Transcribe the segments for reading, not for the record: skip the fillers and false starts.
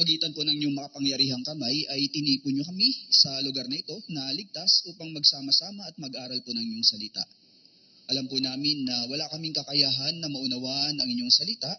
pamamagitan po ng inyong makapangyarihang kamay ay tinipon nyo kami sa lugar na ito na ligtas upang magsama-sama at mag-aral po ng inyong salita. Alam po namin na wala kaming kakayahan na maunawaan ang inyong salita.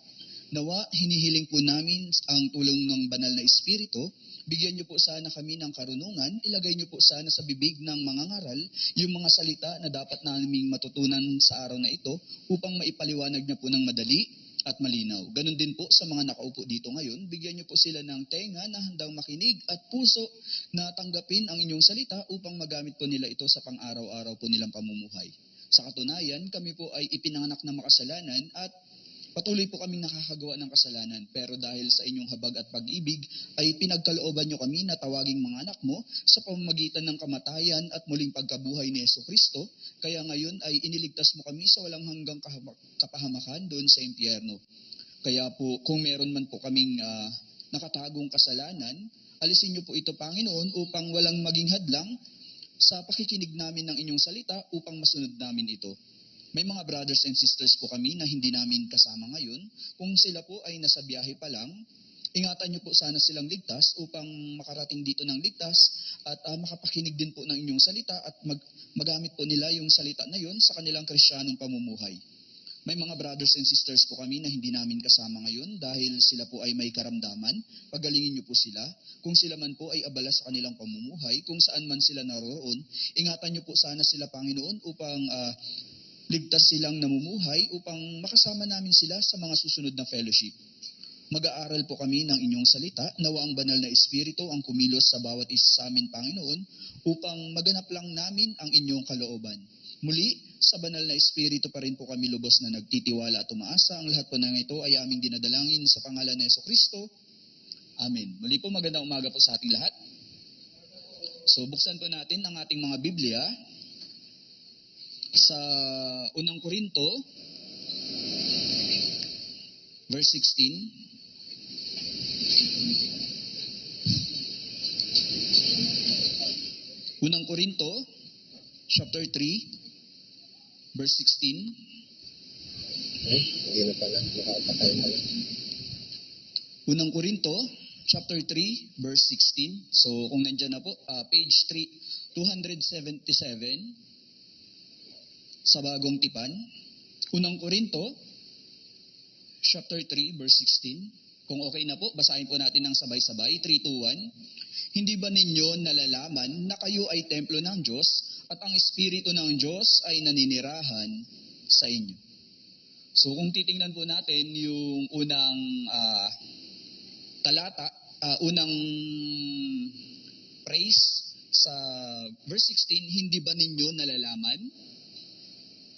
Nawa, hinihiling po namin ang tulong ng banal na Espiritu. Bigyan niyo po sana kami ng karunungan. Ilagay niyo po sana sa bibig ng mga ngaral yung mga salita na dapat naming matutunan sa araw na ito upang maipaliwanag niya po ng madali at malinaw. Ganon din po sa mga nakaupo dito ngayon. Bigyan niyo po sila ng tenga na handang makinig at puso na tanggapin ang inyong salita upang magamit po nila ito sa pang-araw-araw po nilang pamumuhay. Sa katunayan, kami po ay ipinanganak na makasalanan at patuloy po kaming nakakagawa ng kasalanan. Pero dahil sa inyong habag at pag-ibig, ay pinagkalooban nyo kami na tawaging mga anak mo sa pamamagitan ng kamatayan at muling pagkabuhay ni Jesucristo. Kaya ngayon ay iniligtas mo kami sa walang hanggang kapahamakan doon sa impyerno. Kaya po, kung meron man po kaming nakatagong kasalanan, alisin nyo po ito, Panginoon, upang walang maging hadlang sa pakikinig namin ng inyong salita upang masunod namin ito. May mga brothers and sisters po kami na hindi namin kasama ngayon. Kung sila po ay nasa biyahe pa lang, ingatan niyo po sana silang ligtas upang makarating dito ng ligtas at makapakinig din po ng inyong salita at magamit po nila yung salita na yun sa kanilang Kristiyanong pamumuhay. May mga brothers and sisters po kami na hindi namin kasama ngayon dahil sila po ay may karamdaman. Pagalingin niyo po sila. Kung sila man po ay abala sa kanilang pamumuhay, kung saan man sila naroon, ingatan niyo po sana sila, Panginoon, upang ligtas silang namumuhay upang makasama namin sila sa mga susunod na fellowship. Mag-aaral po kami ng inyong salita, nawa ang banal na Espiritu ang kumilos sa bawat isa sa amin, Panginoon, upang maganap lang namin ang inyong kalooban. Muli, sa banal na Espiritu pa rin po kami lubos na nagtitiwala at umaasa. Ang lahat po ng ito ay aming dinadalangin sa pangalan ni Jesucristo. Amen. Muli po, magandang umaga po sa ating lahat. So, buksan po natin ang ating mga Biblia sa unang Korinto, verse 16. Unang Korinto, chapter 3, verse 16. Hindi na pala, nakapatay pala. Unang Korinto, chapter 3, verse 16. So, kung nandyan na po, page 277. Sa bagong tipan, unang Korinto, chapter 3, verse 16. Kung okay na po, basahin po natin ng sabay-sabay. 3, 2, 1. Hindi ba ninyo nalalaman na kayo ay templo ng Diyos at ang Espiritu ng Diyos ay naninirahan sa inyo? So kung titingnan po natin yung unang talata, unang praise sa verse 16, hindi ba ninyo nalalaman?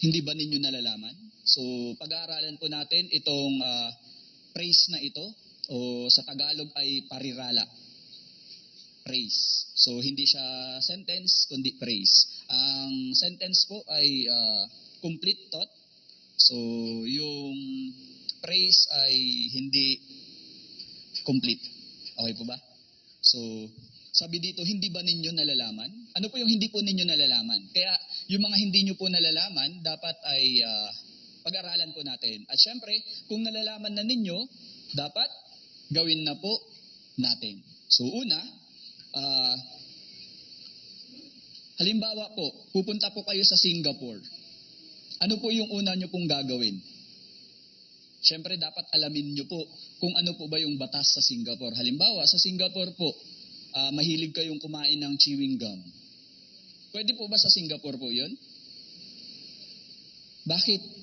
Hindi ba ninyo nalalaman? So, pag-aaralan po natin itong praise na ito, o sa Tagalog ay parirala. Praise. So, hindi siya sentence, kundi praise. Ang sentence po ay complete thought. So, yung praise ay hindi complete. Okay po ba? So, sabi dito, hindi ba ninyo nalalaman? Ano po yung hindi po ninyo nalalaman? Kaya yung mga hindi nyo po nalalaman, dapat ay pag-aralan po natin. At syempre, kung nalalaman na ninyo, dapat gawin na po natin. So una, halimbawa po, pupunta po kayo sa Singapore. Ano po yung una nyo pong gagawin? Syempre, dapat alamin nyo po kung ano po ba yung batas sa Singapore. Halimbawa, sa Singapore po, mahilig kayong kumain ng chewing gum. Pwede po ba sa Singapore po yun? Bakit?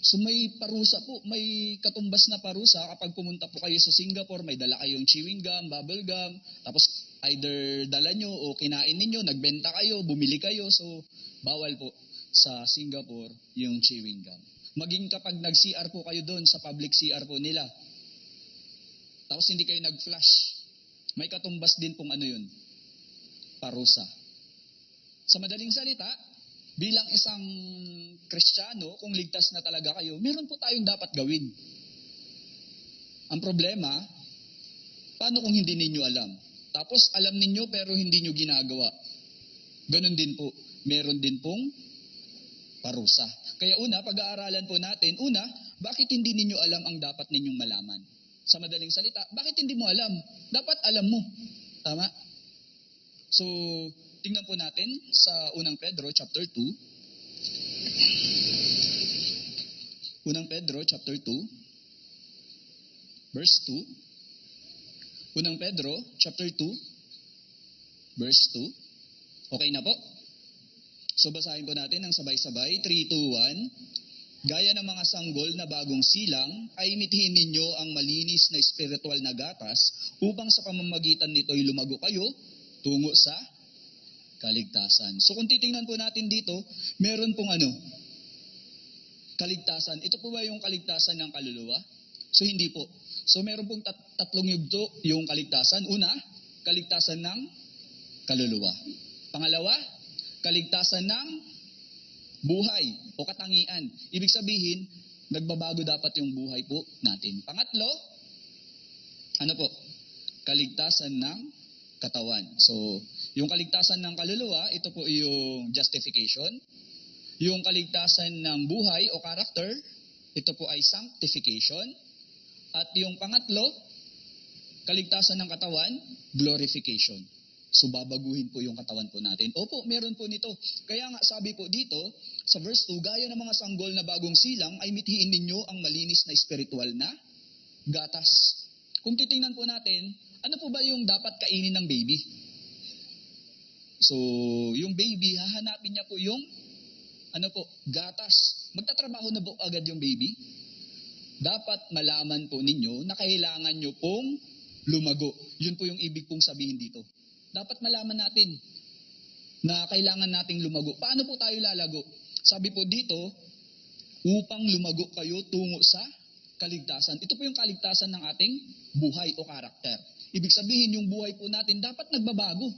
So may parusa po, may katumbas na parusa kapag pumunta po kayo sa Singapore, may dala kayong chewing gum, bubble gum, tapos either dala nyo o kinain ninyo, nagbenta kayo, bumili kayo, so bawal po sa Singapore yung chewing gum. Maging kapag nag-CR po kayo doon sa public CR po nila, tapos hindi kayo nag-flush, may katumbas din pong ano yun, parusa. Sa madaling salita, bilang isang Kristiyano, kung ligtas na talaga kayo, meron po tayong dapat gawin. Ang problema, paano kung hindi ninyo alam? Tapos alam ninyo pero hindi nyo ginagawa. Ganon din po, meron din pong parusa. Kaya una, pag-aaralan po natin, bakit hindi ninyo alam ang dapat ninyong malaman? Sa madaling salita, bakit hindi mo alam? Dapat alam mo. Tama? So, tingnan po natin sa unang Pedro chapter 2. Unang Pedro chapter 2 verse 2. Unang Pedro chapter 2 verse 2. Okay na po? So basahin po natin ng sabay-sabay. 3, 2, 1. Gaya ng mga sanggol na bagong silang, ay mithiin ninyo ang malinis na espiritual na gatas upang sa pamamagitan nito'y lumago kayo tungo sa kaligtasan. So kung titingnan po natin dito, meron pong kaligtasan. Ito po ba yung kaligtasan ng kaluluwa? So hindi po. So meron pong tatlong yugto yung kaligtasan. Una, kaligtasan ng kaluluwa. Pangalawa, kaligtasan ng buhay o katangian. Ibig sabihin, nagbabago dapat yung buhay po natin. Pangatlo, kaligtasan ng katawan. So, yung kaligtasan ng kaluluwa, ito po yung justification. Yung kaligtasan ng buhay o character, ito po ay sanctification. At yung pangatlo, kaligtasan ng katawan, glorification. So, babaguhin po yung katawan po natin. Opo, meron po nito. Kaya nga, sabi po dito, sa verse 2, gaya ng mga sanggol na bagong silang, ay mithiin ninyo ang malinis na espiritual na gatas. Kung titingnan po natin, ano po ba yung dapat kainin ng baby? So, yung baby, hahanapin niya po yung, gatas. Magtatrabaho na po agad yung baby. Dapat malaman po ninyo na kailangan nyo pong lumago. Yun po yung ibig pong sabihin dito. Dapat malaman natin na kailangan nating lumago. Paano po tayo lalago? Sabi po dito, upang lumago kayo tungo sa kaligtasan. Ito po yung kaligtasan ng ating buhay o karakter. Ibig sabihin, yung buhay po natin dapat nagbabago.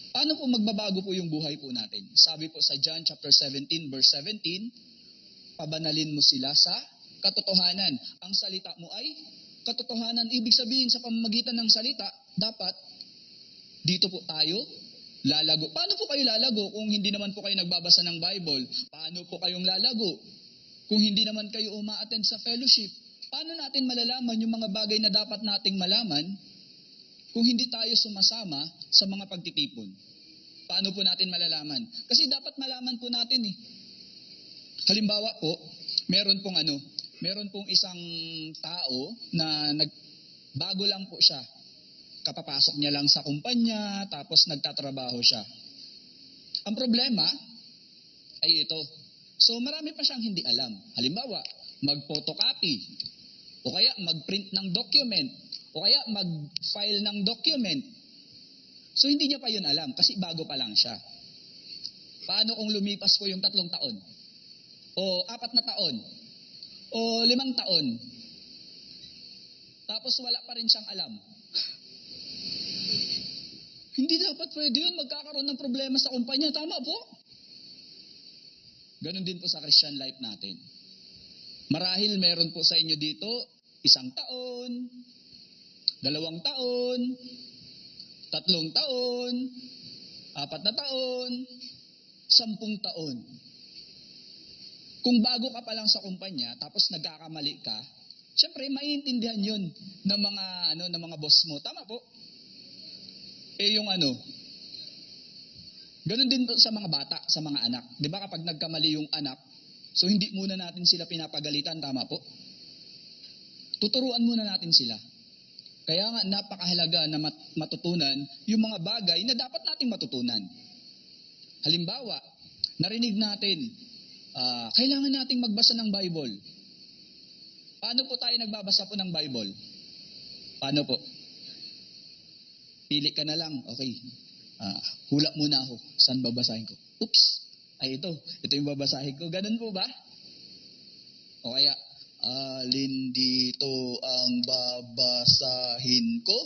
Paano po magbabago po yung buhay po natin? Sabi po sa John chapter 17 verse 17, pabanalin mo sila sa katotohanan. Ang salita mo ay katotohanan. Ibig sabihin, sa pamamagitan ng salita, dapat dito po tayo lalago. Paano po kayo lalago kung hindi naman po kayo nagbabasa ng Bible? Paano po kayong lalago kung hindi naman kayo uma-attend sa fellowship? Paano natin malalaman yung mga bagay na dapat nating malaman kung hindi tayo sumasama sa mga pagtitipon? Paano po natin malalaman? Kasi dapat malaman po natin eh. Halimbawa po, meron pong isang tao na bago lang po siya. Kapapasok niya lang sa kumpanya, tapos nagtatrabaho siya. Ang problema ay ito. So marami pa siyang hindi alam. Halimbawa, mag-photocopy, o kaya mag-print ng document, o kaya mag-file ng document. So hindi niya pa yun alam, kasi bago pa lang siya. Paano kung lumipas po yung 3 taon? O 4 na taon? O 5 taon? Tapos wala pa rin siyang alam. Hindi dapat pwede yun. Magkakaroon ng problema sa kumpanya. Tama po? Ganon din po sa Christian life natin. Marahil meron po sa inyo dito 1 taon, 2 taon, 3 taon, 4 na taon, 10 taon. Kung bago ka pa lang sa kumpanya, tapos nagkakamali ka, syempre maiintindihan yun ng mga boss mo. Tama po? Ganun din sa mga bata, sa mga anak. Di ba kapag nagkamali yung anak, so hindi muna natin sila pinapagalitan, tama po? Tuturuan muna natin sila. Kaya nga napakahalaga na matutunan yung mga bagay na dapat nating matutunan. Halimbawa, narinig natin, kailangan nating magbasa ng Bible. Paano po tayo nagbabasa po ng Bible? Paano po? Pili ka na lang, okay. Hula muna ako. Saan babasahin ko? Oops! Ay ito yung babasahin ko. Ganun po ba? O kaya, alin dito ang babasahin ko?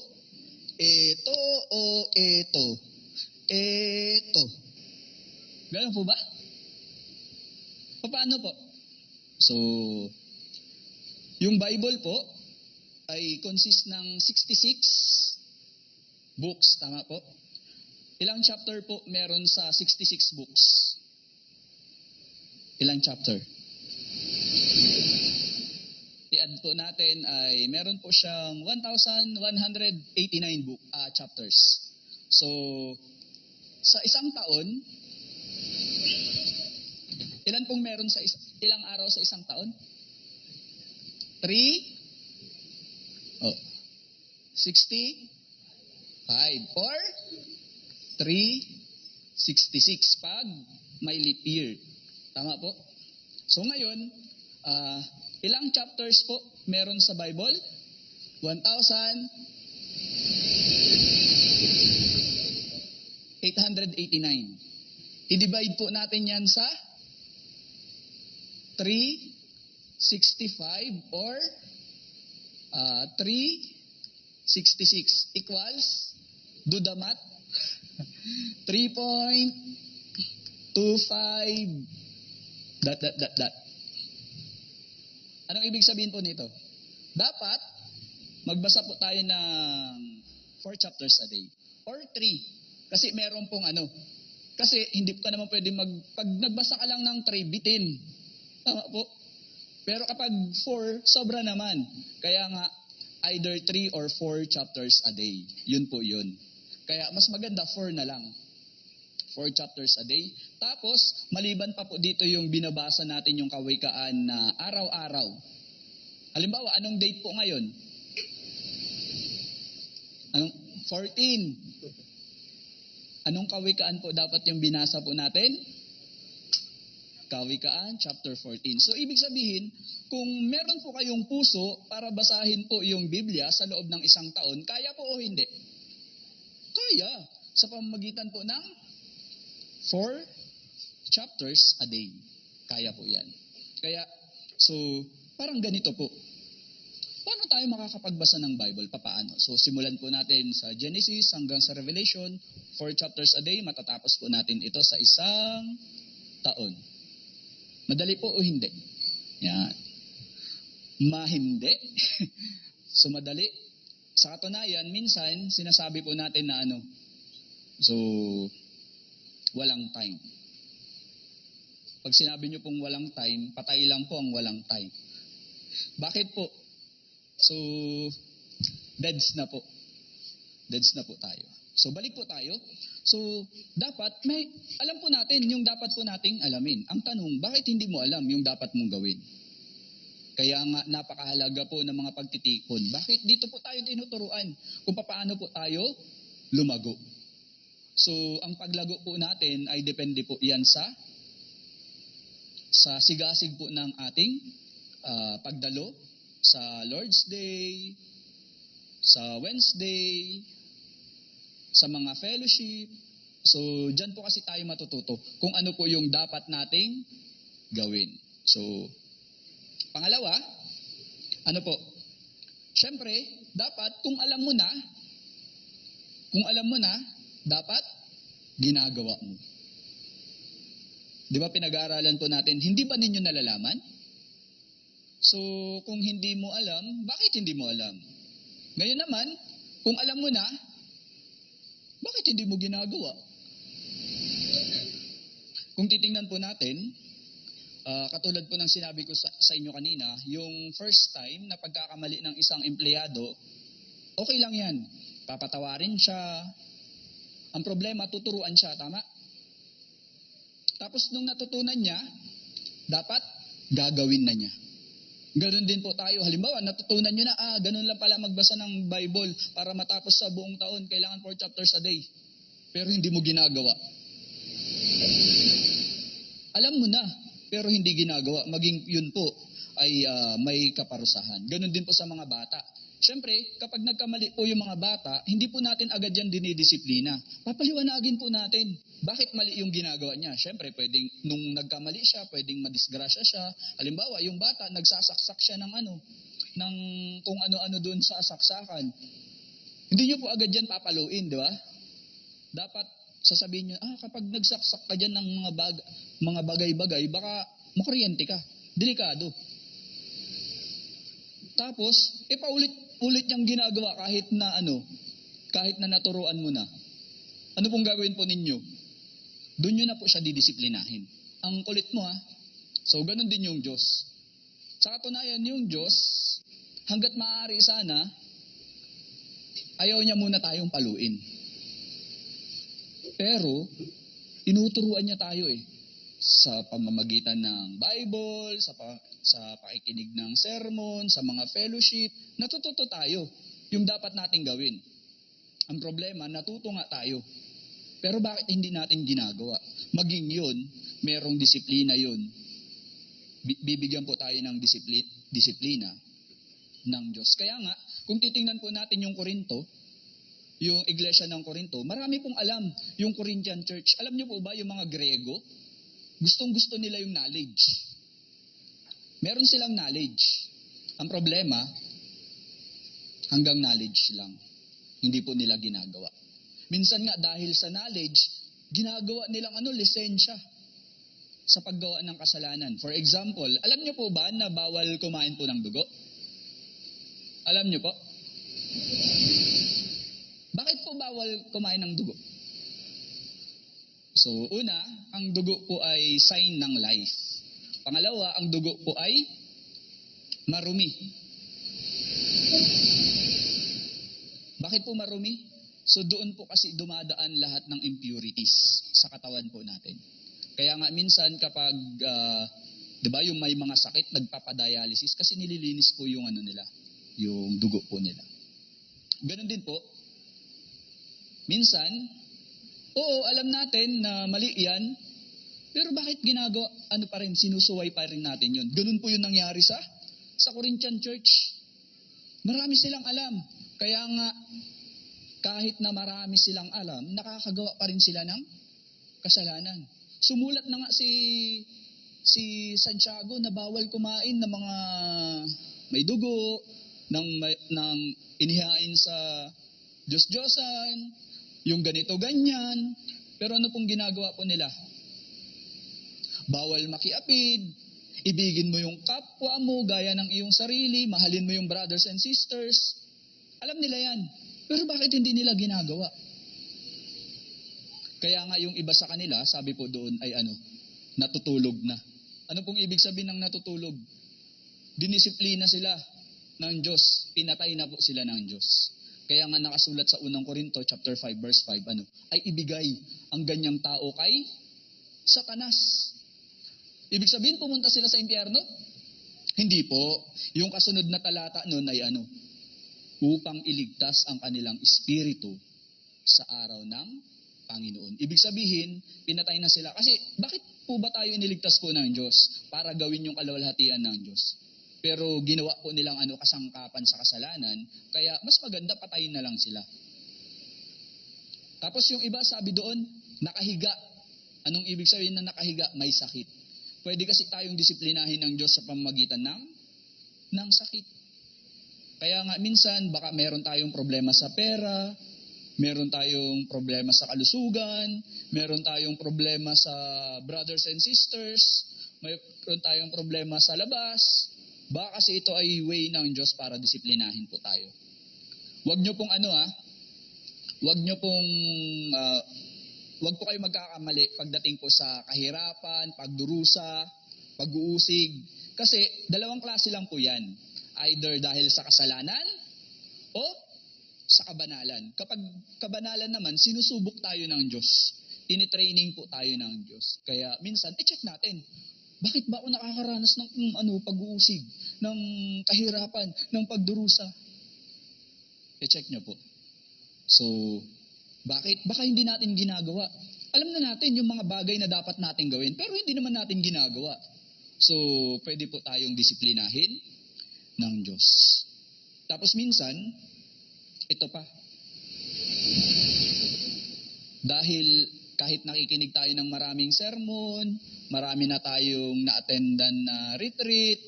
Ito o ito? Ito. Ganun po ba? Paano po? So, yung Bible po ay consist ng 66 books, tama po? Ilang chapter po meron sa 66 books? Ilang chapter? i-add po natin ay meron po siyang 1,189 chapters. So, sa isang taon, ilan pong meron sa ilang araw sa isang taon? 3? 65 or 366 pag may leap year. Tama po? So ngayon, ilang chapters po meron sa Bible? 1,889. I-divide po natin yan sa 365 or 366 equals, do the math, 3.25 ... Anong ibig sabihin po nito? Dapat, magbasa po tayo ng 4 chapters a day. Or 3. Kasi meron pong kasi hindi ka naman pwede pag nagbasa ka lang ng 3, bitin. Tama po. Pero kapag 4, sobra naman. Kaya nga, either 3 or 4 chapters a day. Yun po yun. Kaya mas maganda 4 na lang. 4 chapters a day. Tapos, maliban pa po dito yung binabasa natin yung kawikaan na araw-araw. Halimbawa, anong date po ngayon? Anong 14. Anong kawikaan po dapat yung binasa po natin? Kawikaan, chapter 14. So, ibig sabihin, kung meron po kayong puso para basahin po yung Biblia sa loob ng isang taon, kaya po o hindi? Kaya. Sa pamamagitan po ng 4 chapters a day. Kaya po yan. Kaya, so, parang ganito po. Paano tayo makakapagbasa ng Bible? Papaano? So, simulan po natin sa Genesis hanggang sa Revelation, 4 chapters a day, matatapos po natin ito sa isang taon. Madali po o hindi? Yan. Mahindi. So, madali. Sa katunayan, minsan, sinasabi po natin na so, walang time. Pag sinabi nyo pong walang time, patay lang po ang walang time. Bakit po? So, deads na po. Deads na po tayo. So, balik po tayo. So, dapat, alam po natin yung dapat po nating alamin. Ang tanong, bakit hindi mo alam yung dapat mong gawin? Kaya nga, napakahalaga po ng mga pagtitikon. Bakit dito po tayo tinuturuan kung paano po tayo lumago? So, ang paglago po natin ay depende po yan sa sigasig po ng ating pagdalo sa Lord's Day, sa Wednesday, sa mga fellowship. So, dyan po kasi tayo matututo kung ano po yung dapat nating gawin. So, pangalawa, Siyempre, dapat kung alam mo na, dapat ginagawa mo. Di ba pinag-aaralan po natin, hindi ba ninyo nalalaman? So, kung hindi mo alam, bakit hindi mo alam? Ngayon naman, kung alam mo na, bakit hindi mo ginagawa? Kung titingnan po natin, katulad po ng sinabi ko sa inyo kanina, yung first time na pagkakamali ng isang empleyado, okay lang yan. Papatawarin siya. Ang problema, tuturuan siya, tama? Tapos nung natutunan niya, dapat gagawin na niya. Ganon din po tayo. Halimbawa, natutunan niyo na, ganun lang pala magbasa ng Bible para matapos sa buong taon. Kailangan 4 chapters a day. Pero hindi mo ginagawa. Alam mo na, pero hindi ginagawa. Maging yun po ay may kaparusahan. Ganon din po sa mga bata. Siyempre, kapag nagkamali po yung mga bata, hindi po natin agad yan dinidisiplina. Papaliwanagin po natin, bakit mali yung ginagawa niya. Siyempre, pwedeng, nung nagkamali siya, pwedeng madisgrasya siya. Halimbawa, yung bata, nagsasaksak siya ng kung ano-ano doon sa saksakan. Hindi niyo po agad yan papaluin, di ba? Dapat sasabihin niyo, kapag nagsaksak ka dyan ng mga bagay-bagay, baka makuryente ka. Delikado. Tapos, paulit-ulit niyang ginagawa kahit na naturuan mo na. Ano pong gagawin po ninyo? Doon nyo na po siya didisiplinahin. Ang kulit mo So, ganun din yung Diyos. Sa katunayan, yung Diyos, hanggat maaari sana, ayaw niya muna tayong paluin. Pero, tinuturuan niya tayo sa pamamagitan ng Bible, sa pakikinig ng sermon, sa mga fellowship, natututo tayo yung dapat nating gawin. Ang problema, natuto nga tayo. Pero bakit hindi natin ginagawa? Maging yun, merong disiplina yun. Bibigyan po tayo ng disiplina ng Diyos. Kaya nga, kung titingnan po natin yung Korinto, yung iglesia ng Korinto, marami pong alam yung Corinthian church. Alam niyo po ba yung mga Grego? Gustong-gusto nila yung knowledge. Meron silang knowledge. Ang problema, hanggang knowledge lang. Hindi po nila ginagawa. Minsan nga dahil sa knowledge, ginagawa nilang lisensya sa paggawa ng kasalanan. For example, alam niyo po ba na bawal kumain po ng dugo? Alam niyo po? Bakit po bawal kumain ng dugo? So, una, ang dugo po ay sign ng life. Pangalawa, ang dugo po ay marumi. Bakit po marumi? So, doon po kasi dumadaan lahat ng impurities sa katawan po natin. Kaya nga minsan kapag, di ba, yung may mga sakit, nagpapadialysis kasi nililinis po yung nila, yung dugo po nila. Ganon din po. Minsan, oo, alam natin na mali yan, pero bakit ginagawa, pa rin, sinusuway pa rin natin yun. Ganun po yung nangyari sa Corinthian Church. Marami silang alam. Kaya nga, kahit na marami silang alam, nakakagawa pa rin sila ng kasalanan. Sumulat na nga si Santiago na bawal kumain ng mga may dugo, ng inihain sa Diyos-Diyosan, yung ganito-ganyan. Pero ano pong ginagawa po nila? Bawal makiapid, ibigin mo yung kapwa mo, gaya ng iyong sarili, mahalin mo yung brothers and sisters. Alam nila yan. Pero bakit hindi nila ginagawa? Kaya nga yung iba sa kanila, sabi po doon ay natutulog na. Ano pong ibig sabihin ng natutulog? Dinisiplina sila ng Diyos. Pinatay na po sila ng Diyos. Kaya nga nakasulat sa unang Korinto, chapter 5, verse 5, ay ibigay ang ganyang tao kay Satanas. Ibig sabihin, pumunta sila sa impyerno? Hindi po. Yung kasunod na talata nun ay upang iligtas ang kanilang espiritu sa araw ng Panginoon. Ibig sabihin, pinatay na sila. Kasi bakit po ba tayo iniligtas po ng Diyos? Para gawin yung kalwalhatian ng Diyos. Pero ginawa po nilang kasangkapan sa kasalanan, kaya mas maganda patayin na lang sila. Tapos yung iba sabi doon, nakahiga. Anong ibig sabihin na nakahiga? May sakit. Pwede kasi tayong disiplinahin ng Diyos sa pamamagitan ng sakit. Kaya nga minsan, baka meron tayong problema sa pera, meron tayong problema sa kalusugan, meron tayong problema sa brothers and sisters, meron tayong problema sa labas. Baka kasi ito ay way ng Diyos para disiplinahin po tayo. Huwag nyo pong huwag po kayo magkakamali pagdating po sa kahirapan, pagdurusa, pag-uusig. Kasi dalawang klase lang po yan. Either dahil sa kasalanan o sa kabanalan. Kapag kabanalan naman, sinusubok tayo ng Diyos. Tinitraining po tayo ng Diyos. Kaya minsan, check natin. Bakit ba ako nakakaranas ng pag-uusig, ng kahirapan, ng pagdurusa? Check nyo po. So, bakit? Baka hindi natin ginagawa. Alam na natin yung mga bagay na dapat natin gawin, pero hindi naman natin ginagawa. So, pwede po tayong disiplinahin ng Diyos. Tapos minsan, ito pa. Dahil kahit nakikinig tayo ng maraming sermon, marami na tayong na-attendan na retreat,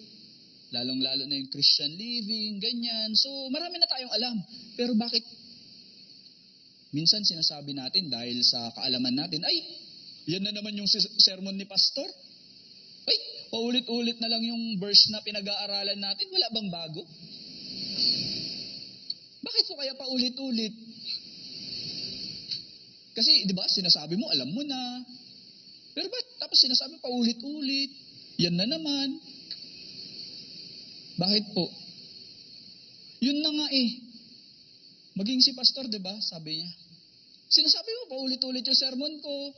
lalong-lalo na yung Christian living, ganyan. So, marami na tayong alam. Pero bakit? Minsan sinasabi natin dahil sa kaalaman natin, ay, yan na naman yung sermon ni pastor. Ay, paulit-ulit na lang yung verse na pinag-aaralan natin, wala bang bago? Bakit po kaya paulit-ulit? Kasi, di ba, sinasabi mo, alam mo na. Pero ba't tapos sinasabi paulit-ulit? Yan na naman. Bakit po? Yun na nga eh. Maging si pastor, di ba? Sabi niya. Sinasabi mo, paulit-ulit yung sermon ko.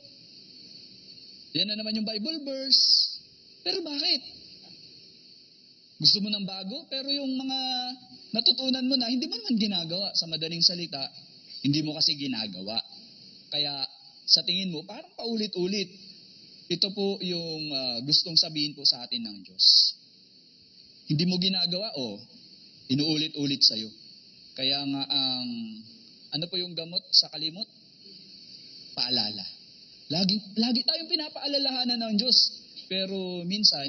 Yan na naman yung Bible verse. Pero bakit? Gusto mo ng bago, pero yung mga natutunan mo na, hindi mo naman ginagawa. Sa madaling salita, hindi mo kasi ginagawa. Kaya sa tingin mo, parang paulit-ulit. Ito po yung gustong sabihin po sa atin ng Diyos. Hindi mo ginagawa, inuulit-ulit sa'yo. Kaya nga ano po yung gamot sa kalimot? Paalala. Lagi tayong pinapaalalahanan ng Diyos. Pero minsan,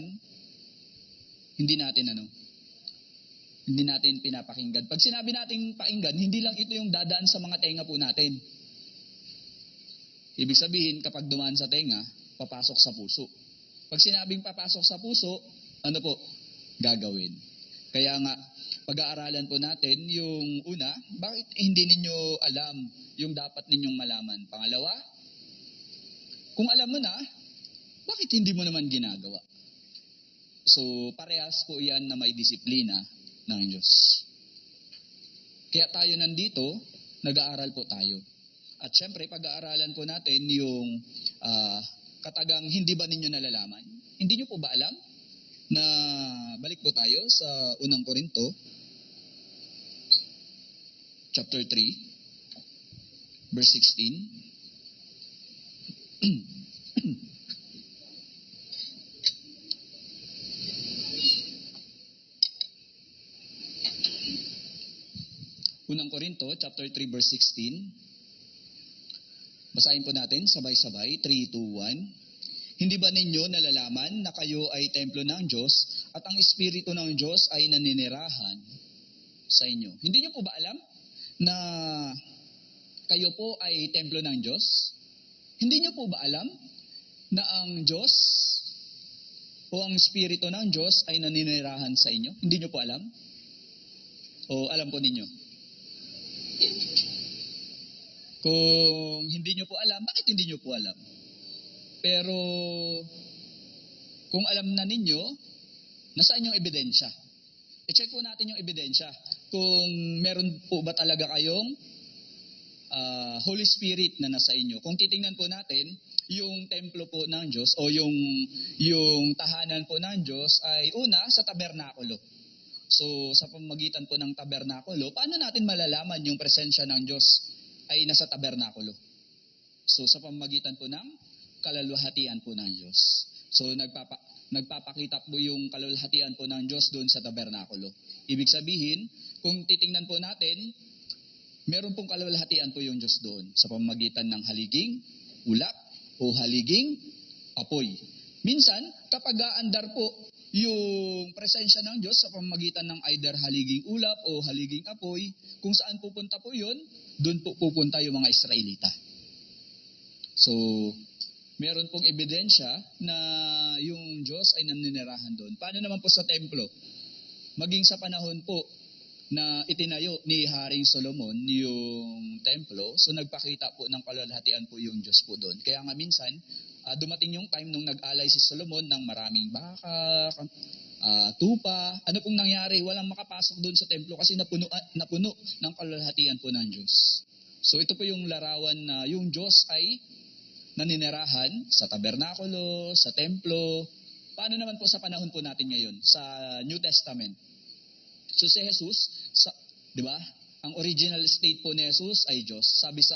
hindi natin pinapakinggan. Pag sinabi nating pakinggan, hindi lang ito yung dadaan sa mga tenga po natin. Ibig sabihin, kapag dumaan sa tenga, papasok sa puso. Pag sinabing papasok sa puso, ano po? Gagawin. Kaya nga, pag-aaralan po natin yung una, bakit hindi ninyo alam yung dapat ninyong malaman? Pangalawa, kung alam mo na, bakit hindi mo naman ginagawa? So, parehas po yan na may disiplina ng Diyos. Kaya tayo nandito, nag-aaral po tayo. At syempre, pag-aaralan po natin yung katagang hindi ba ninyo nalalaman? Hindi nyo po ba alam na balik po tayo sa unang Korinto, chapter 3, verse 16. Unang Korinto, chapter 3, verse 16. Basahin po natin, sabay-sabay, 3, 2, 1. Hindi ba ninyo nalalaman na kayo ay templo ng Diyos at ang Espiritu ng Diyos ay naninirahan sa inyo? Hindi nyo po ba alam na kayo po ay templo ng Diyos? Hindi nyo po ba alam na ang Diyos o ang Espiritu ng Diyos ay naninirahan sa inyo? Hindi nyo po alam? O alam po ninyo? Kung hindi nyo po alam, bakit hindi nyo po alam? Pero kung alam na ninyo, nasaan yung ebidensya? I-check po natin yung ebidensya. Kung meron po ba talaga kayong Holy Spirit na nasa inyo. Kung titingnan po natin, yung templo po ng Diyos o yung tahanan po ng Diyos ay una sa tabernakulo. So sa pamamagitan po ng tabernakulo, paano natin malalaman yung presensya ng Diyos ay nasa tabernakulo? So sa pamamagitan po ng kaluluhatian po ng Diyos. So nagpapakita po yung kaluluhatian po ng Diyos doon sa tabernakulo. Ibig sabihin, kung titingnan po natin, meron pong kaluluhatian po yung Diyos doon sa pamamagitan ng haliging ulap o haliging apoy. Minsan, kapag aandar po yung presensya ng Diyos sa pamamagitan ng either haliging ulap o haliging apoy, kung saan pupunta po yun, doon po pupunta yung mga Israelita. So, meron pong ebidensya na yung Diyos ay naninirahan doon. Paano naman po sa templo? Maging sa panahon po na itinayo ni Haring Solomon yung templo, so nagpakita po ng kaluluhatian po yung Diyos po doon. Kaya nga minsan, dumating yung time nung nag-alay si Solomon ng maraming baka, tupa. Ano pong nangyari? Walang makapasok doon sa templo kasi napuno ng kaluluhatian po ng Diyos. So ito po yung larawan na yung Diyos ay naninirahan sa tabernakulo, sa templo. Paano naman po sa panahon po natin ngayon, sa New Testament? So si Jesus, di ba? Ang original state po ni Jesus ay Diyos. Sabi sa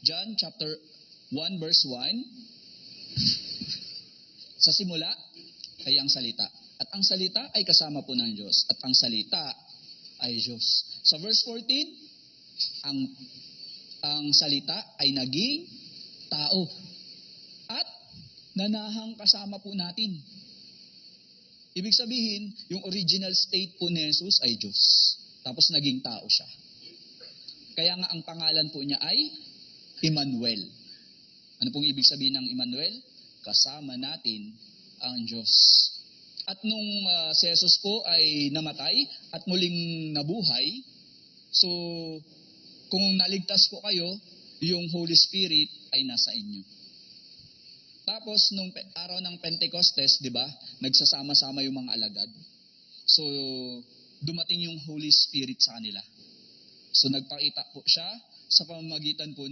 John chapter 1 verse 1, sa simula ay ang salita. At ang salita ay kasama po ng Diyos. At ang salita ay Diyos. Sa verse 14, ang salita ay naging tao. At nanahang kasama po natin. Ibig sabihin, yung original state po ni Jesus ay Diyos. Tapos naging tao siya. Kaya nga ang pangalan po niya ay Emmanuel. Ano pong ibig sabihin ng Emmanuel? Kasama natin ang Diyos. At nung si Jesus po ay namatay at muling nabuhay, so kung naligtas po kayo, yung Holy Spirit ay nasa inyo. Tapos, nung araw ng Pentecostes, di ba, nagsasama-sama yung mga alagad. So, dumating yung Holy Spirit sa kanila. So nagpakita po siya sa pamamagitan po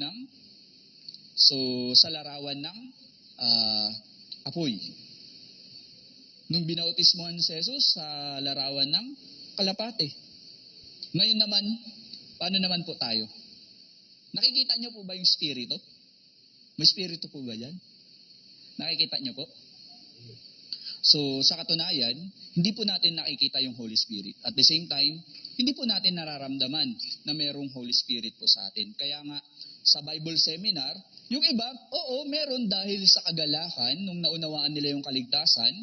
sa larawan ng apoy. Nung binautismohan si Jesus sa larawan ng kalapate. Ngayon naman, paano naman po tayo? Nakikita niyo po ba yung Espiritu? May Espiritu po ba yan? Nakikita niyo po? So, sa katunayan, hindi po natin nakikita yung Holy Spirit. At the same time, hindi po natin nararamdaman na mayroong Holy Spirit po sa atin. Kaya nga, sa Bible seminar, yung iba, oo, meron dahil sa kagalakan, nung naunawaan nila yung kaligtasan,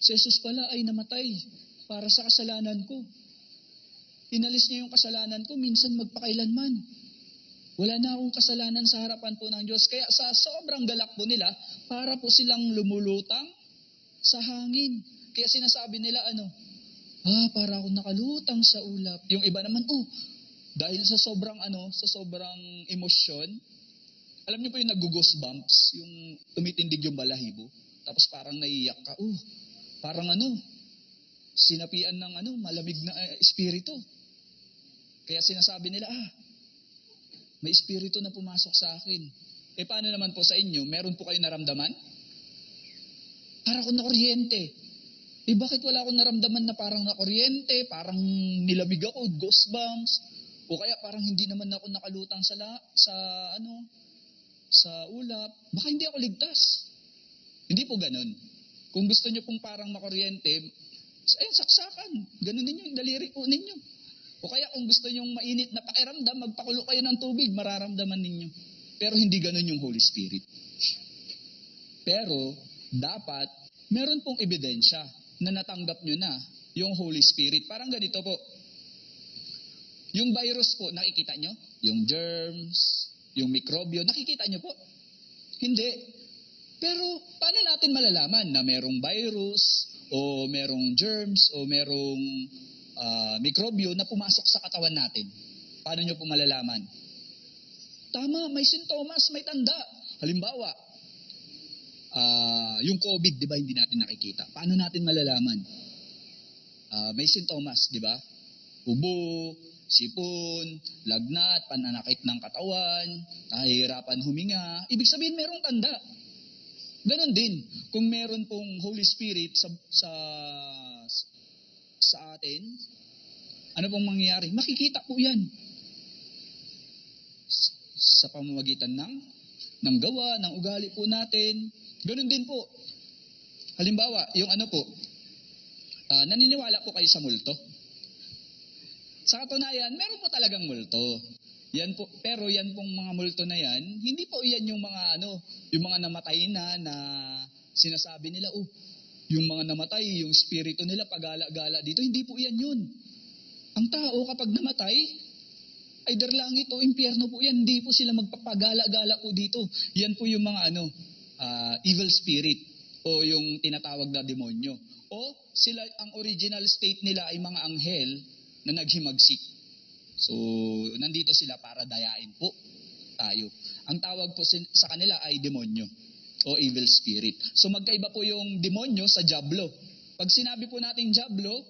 si Jesus pala ay namatay para sa kasalanan ko. Inalis niya yung kasalanan ko, minsan magpakailanman. Wala na akong kasalanan sa harapan po ng Diyos. Kaya sa sobrang galak po nila, para po silang lumulutang sa hangin. Kaya sinasabi nila, para akong nakalutang sa ulap. Yung iba naman, dahil sa sobrang emosyon, alam niyo po yung nag-goosebumps, yung tumitindig yung balahibo, tapos parang naiyak ka, parang sinapian ng malamig na espiritu. Kaya sinasabi nila, may espiritu na pumasok sa akin. Paano naman po sa inyo? Meron po kayo naramdaman? Para akong nakuryente. Bakit wala akong naramdaman na parang nakuryente, parang nilamig ako, goosebumps, o kaya parang hindi naman ako nakalutang sa ulap? Baka hindi ako ligtas. Hindi po ganun. Kung gusto nyo pong parang makuryente, saksakan. Ganun ninyo yung daliri po ninyo. O kaya kung gusto nyong mainit na pakiramdam, magpakulo kayo ng tubig, mararamdaman ninyo. Pero hindi ganun yung Holy Spirit. Pero, dapat, meron pong ebidensya na natanggap nyo na yung Holy Spirit. Parang ganito po. Yung virus po, nakikita nyo? Yung germs, yung mikrobyo, nakikita nyo po? Hindi. Pero, paano natin malalaman na merong virus, o merong germs, o merong mikrobyo na pumasok sa katawan natin? Paano nyo po malalaman? Tama, may sintomas, may tanda. Halimbawa, yung COVID, di ba, hindi natin nakikita. Paano natin malalaman? May sintomas, di ba? Ubo, sipon, lagnat, pananakit ng katawan, nahihirapan huminga. Ibig sabihin, merong tanda. Ganon din, kung meron pong Holy Spirit sa atin, ano pong mangyayari? Makikita po yan. Sa pamamagitan ng gawa, ng ugali po natin. Ganon din po. Halimbawa, yung naniniwala po kayo sa multo. Sa katunayan, meron po talagang multo. Yan po, pero yan pong mga multo na yan, hindi po yan yung mga namatay na sinasabi nila, yung mga namatay, yung spirito nila pagala-gala dito, hindi po yan yun. Ang tao kapag namatay, either langit o impyerno po yan, hindi po sila magpapagala-gala po dito. Yan po yung mga evil spirit o yung tinatawag na demonyo. O sila, ang original state nila ay mga anghel na naghimagsik. So, nandito sila para dayain po tayo. Ang tawag po sa kanila ay demonyo o evil spirit. So, magkaiba po yung demonyo sa diablo. Pag sinabi po natin diablo,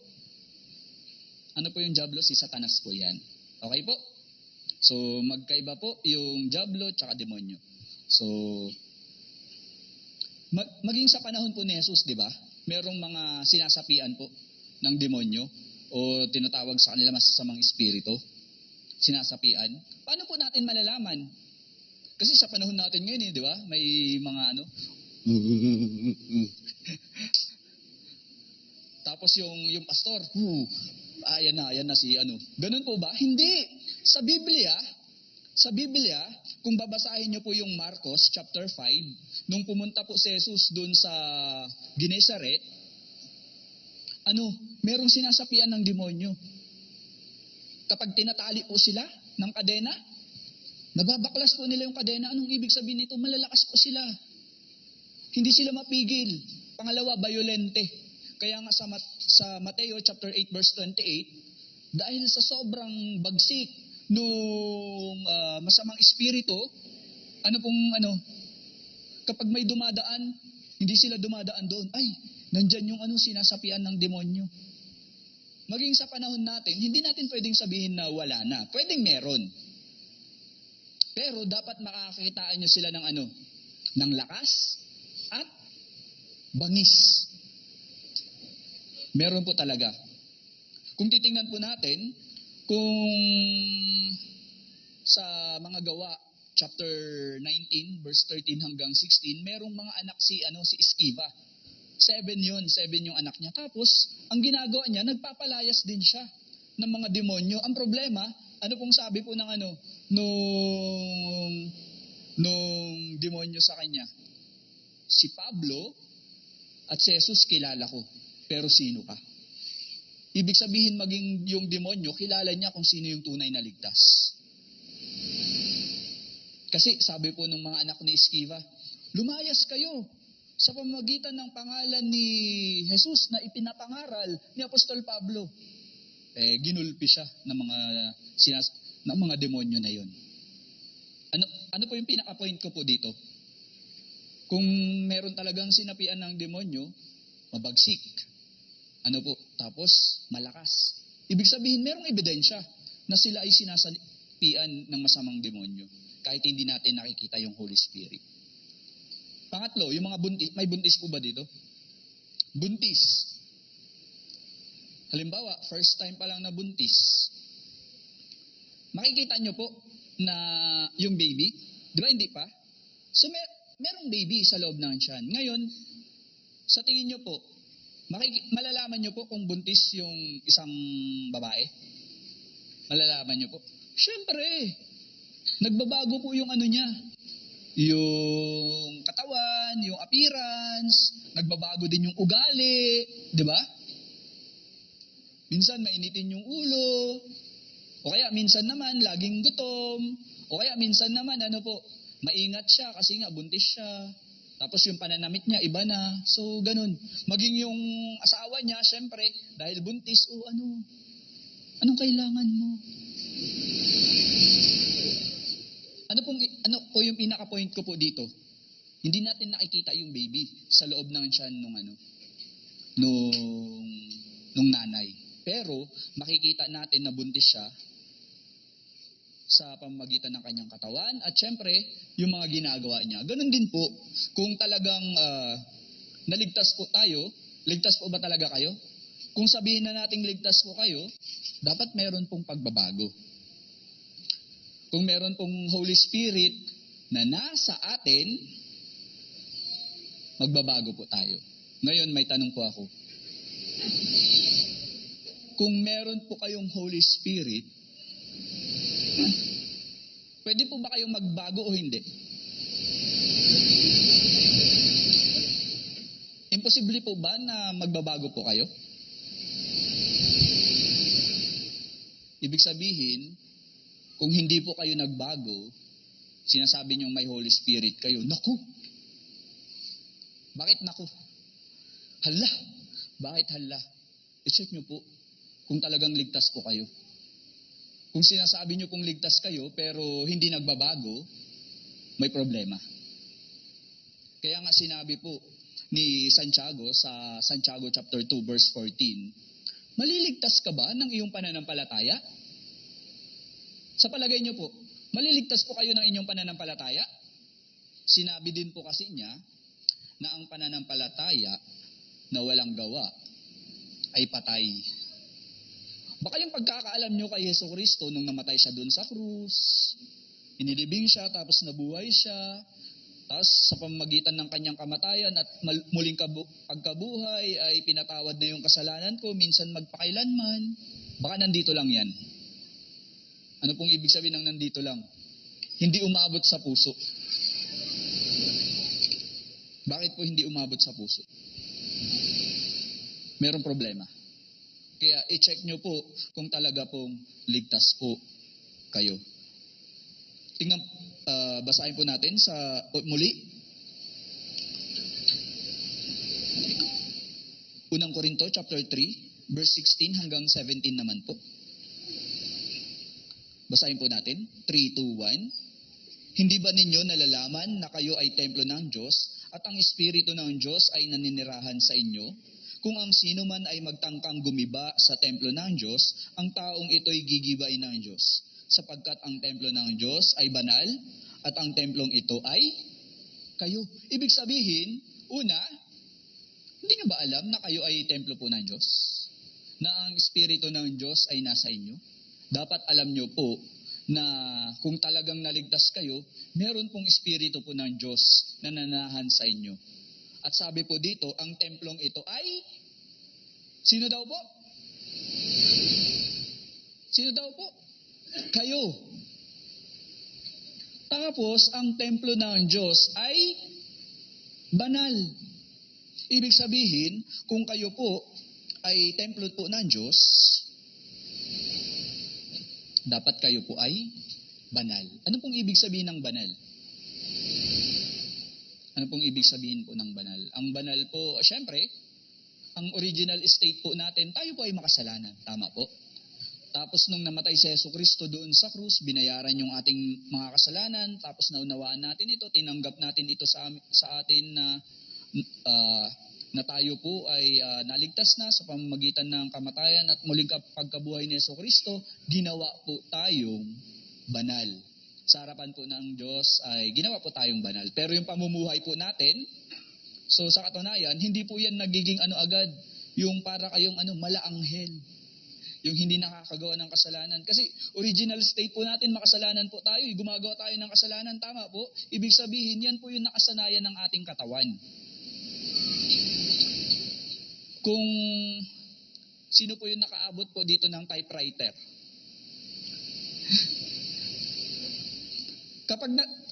ano po yung diablo? Si Satanas po yan. Okay po? So, magkaiba po yung diablo tsaka demonyo. So, maging sa panahon po ni Jesus, di ba? Merong mga sinasapian po ng demonyo o tinatawag sa kanila masasamang espiritu. Sinasapian. Paano po natin malalaman? Kasi sa panahon natin ngayon, di ba? May mga Tapos yung pastor, ayan na si Ganun po ba? Hindi. Sa Biblia, kung babasahin niyo po yung Marcos chapter 5, nung pumunta po si Jesus dun sa Genesaret, merong sinasapian ng demonyo. Kapag tinatali po sila ng kadena, nababaklas po nila yung kadena. Anong ibig sabihin nito? Malalakas po sila. Hindi sila mapigil. Pangalawa, violente. Kaya nga sa Mateo chapter 8 verse 28, dahil sa sobrang bagsik nung masamang espiritu, kapag may dumadaan, hindi sila dumadaan doon. Ay, nandyan yung sinasapian ng demonyo. maging sa panahon natin, hindi natin pwedeng sabihin na wala na. Pwedeng meron. Pero dapat makakakitaan nyo sila ng ano? Ng lakas at bangis. Meron po talaga. Kung titingnan po natin, kung sa mga gawa, chapter 19, verse 13 hanggang 16, merong mga anak si Sceva. 7 yung anak niya. Tapos, ang ginagawa niya, nagpapalayas din siya ng mga demonyo. Ang problema, ano pong sabi po ng nung demonyo sa kanya? Si Pablo at si Jesus kilala ko, pero sino ka? Ibig sabihin maging yung demonyo, kilala niya kung sino yung tunay na ligtas. Kasi sabi po ng mga anak ni Sceva, lumayas kayo sa pamamagitan ng pangalan ni Jesus na ipinapangaral ni Apostol Pablo. Ginulpi siya ng mga demonyo na yon. Ano po yung pinaka-point ko po dito? Kung meron talagang sinapian ng demonyo, mabagsik. Tapos malakas. Ibig sabihin, merong ebidensya na sila ay sinasapian ng masamang demonyo. Kahit hindi natin nakikita yung Holy Spirit. Pangatlo, yung mga buntis. May buntis po ba dito? Buntis. Halimbawa, first time pa lang na buntis. Makikita nyo po na yung baby, di ba hindi pa? So, merong baby sa loob ng tiyan. Ngayon, sa tingin nyo po, malalaman nyo po kung buntis yung isang babae? Malalaman nyo po? Siyempre, nagbabago po yung niya. Yung katawan, yung appearance, nagbabago din yung ugali, di ba? Minsan mainitin yung ulo, o kaya minsan naman laging gutom, o kaya minsan naman maingat siya kasi nga buntis siya. Tapos yung pananamit niya iba na. So ganun. Maging yung asawa niya, syempre, dahil buntis, anong kailangan mo? Ano po yung pinaka-point ko po dito? Hindi natin nakikita yung baby sa loob ng tiyan nung nanay. Pero makikita natin na buntis siya sa pamamagitan ng kanyang katawan at syempre yung mga ginagawa niya. Ganun din po, kung talagang naligtas po tayo, ligtas po ba talaga kayo? Kung sabihin na nating ligtas po kayo, dapat meron pong pagbabago. Kung meron pong Holy Spirit na nasa atin, magbabago po tayo. Ngayon, may tanong po ako. Kung meron po kayong Holy Spirit, pwede po ba kayong magbago o hindi? Imposible po ba na magbabago po kayo? Ibig sabihin, kung hindi po kayo nagbago, sinasabi niyong may Holy Spirit kayo, naku! Bakit naku? Hala! Bakit hala? I-check niyo po kung talagang ligtas po kayo. Kung sinasabi niyo pong ligtas kayo pero hindi nagbabago, may problema. Kaya nga sinabi po ni Santiago sa Santiago chapter 2 verse 14, maliligtas ka ba ng iyong pananampalataya? Sa palagay niyo po, maliligtas po kayo ng inyong pananampalataya? Sinabi din po kasi niya na ang pananampalataya na walang gawa ay patay. Baka yung pagkakaalam nyo kay Jesucristo nung namatay siya dun sa krus, inilibing siya, tapos nabuhay siya, tapos sa pamamagitan ng kanyang kamatayan at muling pagkabuhay ay pinatawad na yung kasalanan ko, minsan magpakailanman, baka nandito lang yan. Ano pong ibig sabihin ng nandito lang? Hindi umabot sa puso. Bakit po hindi umabot sa puso? Merong problema. Kaya i-check nyo po kung talaga pong ligtas po kayo. Tingnan, basahin po natin sa muli. Unang Korinto chapter 3, verse 16 hanggang 17 naman po. Basahin po natin, 3, 2, 1. Hindi ba ninyo nalalaman na kayo ay templo ng Diyos at ang Espiritu ng Diyos ay naninirahan sa inyo? Kung ang sino man ay magtangkang gumiba sa templo ng Diyos, ang taong ito'y gigibain ng Diyos. Sapagkat ang templo ng Diyos ay banal at ang templong ito ay kayo. Ibig sabihin, una, hindi nyo ba alam na kayo ay templo po ng Diyos? Na ang Espiritu ng Diyos ay nasa inyo? Dapat alam nyo po na kung talagang naligtas kayo, meron pong Espiritu po ng Diyos na nanahan sa inyo. At sabi po dito, ang templong ito ay, sino daw po? Sino daw po? Kayo. Tapos, ang templo ng Diyos ay banal. Ibig sabihin, kung kayo po ay templo po ng Diyos, dapat kayo po ay banal. Ano pong ibig sabihin ng banal? Ano pong ibig sabihin po ng banal? Ang banal po, syempre, ang original state po natin, tayo po ay makasalanan. Tama po. Tapos nung namatay si Jesucristo doon sa krus, binayaran yung ating mga kasalanan, tapos naunawaan natin ito, tinanggap natin ito sa atin na tayo po ay naligtas na sa pamamagitan ng kamatayan at muling pagkabuhay ni Jesucristo, ginawa po tayong banal. Sa harapan po ng Diyos ay ginawa po tayong banal. Pero yung pamumuhay po natin, so sa katunayan, hindi po yan nagiging agad, yung para kayong malaanghel. Yung hindi nakakagawa ng kasalanan. Kasi original state po natin, makasalanan po tayo. Gumagawa tayo ng kasalanan, tama po. Ibig sabihin, yan po yung nakasanayan ng ating katawan. Kung sino po yung nakaabot po dito ng typewriter?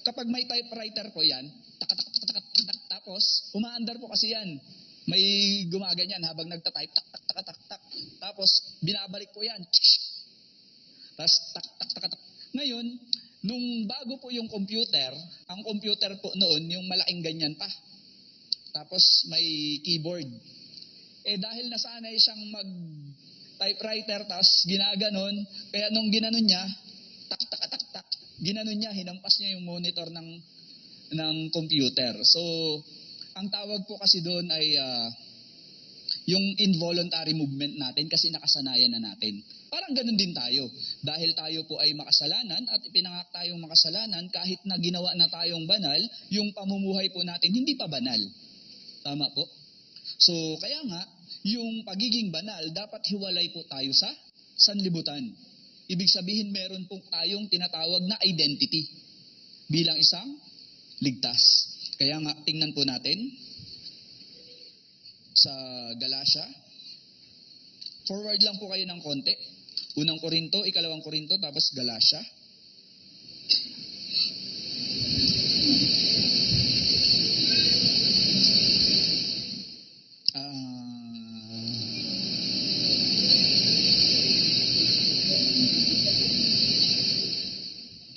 Kapag may typewriter po yan, tapos umaandar po kasi yan. May gumaganyan habang nagtatype, tak. Tapos binabalik po yan. Tapos tak. Ngayon, nung bago po yung computer, ang computer po noon, yung malaking ganyan pa. Tapos may keyboard. Dahil nasanay siyang mag-typewriter, tapos ginaganon, kaya nung ginanon niya, tak, ginanon niya, hinampas niya yung monitor ng computer. So, ang tawag po kasi doon ay yung involuntary movement natin kasi nakasanayan na natin. Parang ganun din tayo. Dahil tayo po ay makasalanan at ipinangak tayong makasalanan, kahit na ginawa na tayong banal, yung pamumuhay po natin hindi pa banal. Tama po? So, kaya nga, yung pagiging banal, dapat hiwalay po tayo sa sanlibutan. Ibig sabihin, meron po tayong tinatawag na identity bilang isang ligtas. Kaya nga, tingnan po natin sa Galatia. Forward lang po kayo ng konti. Unang Korinto, ikalawang Korinto, tapos Galatia.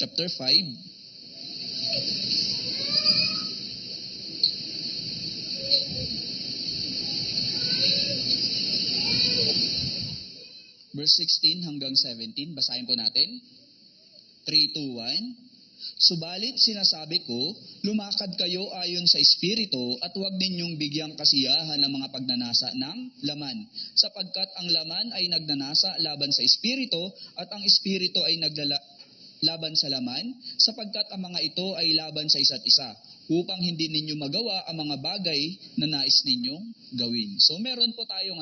Chapter 5. Verse 16 hanggang 17, basahin po natin. 3, 2, 1. Subalit sinasabi ko, lumakad kayo ayon sa Espiritu at huwag ninyong bigyang kasiyahan ng mga pagnanasa ng laman. Sapagkat ang laman ay nagnanasa laban sa Espiritu at ang Espiritu ay laban sa laman, sapagkat ang mga ito ay laban sa isa't isa, upang hindi ninyo magawa ang mga bagay na nais ninyong gawin. So meron po tayong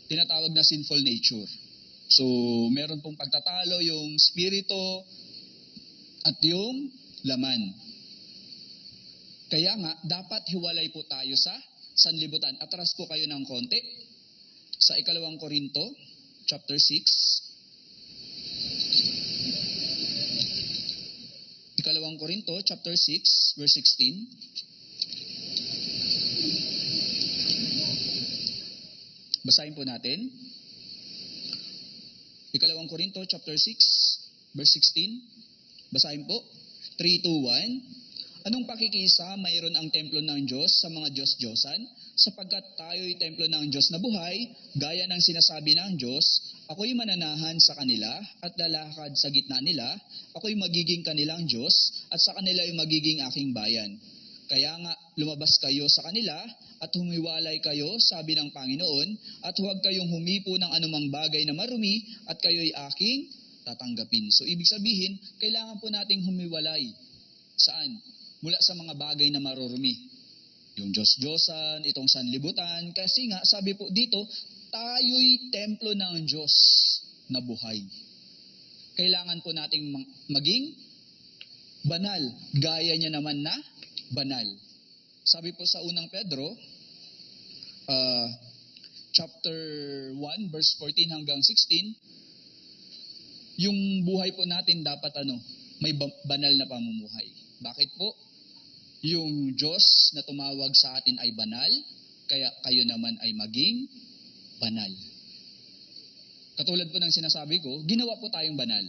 tinatawag na sinful nature. So, meron pong pagtatalo yung spirito at yung laman. Kaya nga, dapat hiwalay po tayo sa sanlibutan. Atras po kayo ng konti sa ikalawang Korinto, chapter 6. Ikalawang Korinto, chapter 6, verse 16. Basahin po natin. Ikalawang Korinto, chapter 6, verse 16. Basahin po. 3, 2, 1. Anong pakikisa mayroon ang templo ng Diyos sa mga Diyos-Diyosan? Sapagkat tayo'y templo ng Diyos na buhay, gaya ng sinasabi ng Diyos, ako'y mananahan sa kanila at lalakad sa gitna nila, ako'y magiging kanilang Diyos at sa kanila'y magiging aking bayan. Kaya nga, lumabas kayo sa kanila at humiwalay kayo, sabi ng Panginoon, at huwag kayong humipo ng anumang bagay na marumi at kayo'y aking tatanggapin. So, ibig sabihin, kailangan po nating humiwalay. Saan? Mula sa mga bagay na marurumi. Yung Diyos-Diyosan, itong sanlibutan. Kasi nga, sabi po dito, tayo'y templo ng Diyos na buhay. Kailangan po nating maging banal. Gaya niya naman na banal. Sabi po sa unang Pedro, chapter 1, verse 14 hanggang 16, yung buhay po natin dapat may banal na pamumuhay. Bakit po? Yung Diyos na tumawag sa atin ay banal, kaya kayo naman ay maging banal. Katulad po ng sinasabi ko, ginawa po tayong banal.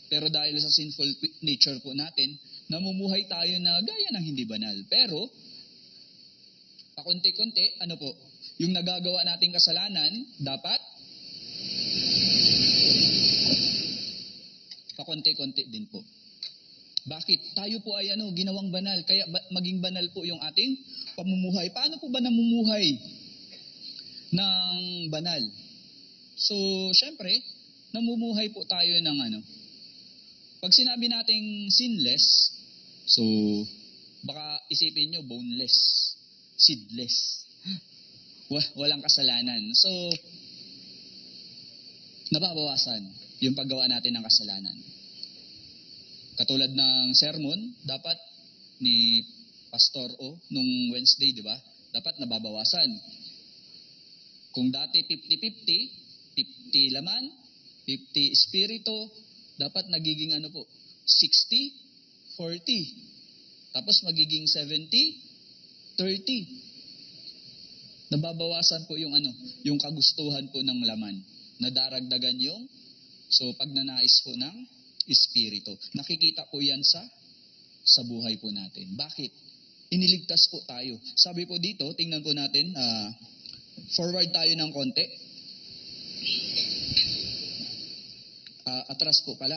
Pero dahil sa sinful nature po natin, namumuhay tayo na gaya ng hindi banal. Pero, pakunti-kunti, yung nagagawa nating kasalanan, dapat pakunti-kunti din po. Bakit? Tayo po ay ginawang banal. Kaya maging banal po yung ating pamumuhay. Paano po ba namumuhay ng banal? So, syempre, namumuhay po tayo ng pag sinabi nating sinless, so, baka isipin nyo boneless, seedless. Walang kasalanan. So, nababawasan yung paggawa natin ng kasalanan. Katulad ng sermon, dapat ni Pastor nung Wednesday, di ba? Dapat nababawasan. Kung dati 50-50, 50 laman, 50 espiritu, dapat nagiging 60-40. Tapos magiging 70-30. Nababawasan po yung yung kagustuhan po ng laman. Nadaragdagan yung pagnanais po ng espiritu. Nakikita po yan sa buhay po natin. Bakit? Iniligtas po tayo. Sabi po dito, tingnan po natin, forward tayo ng konti. Atras po pala.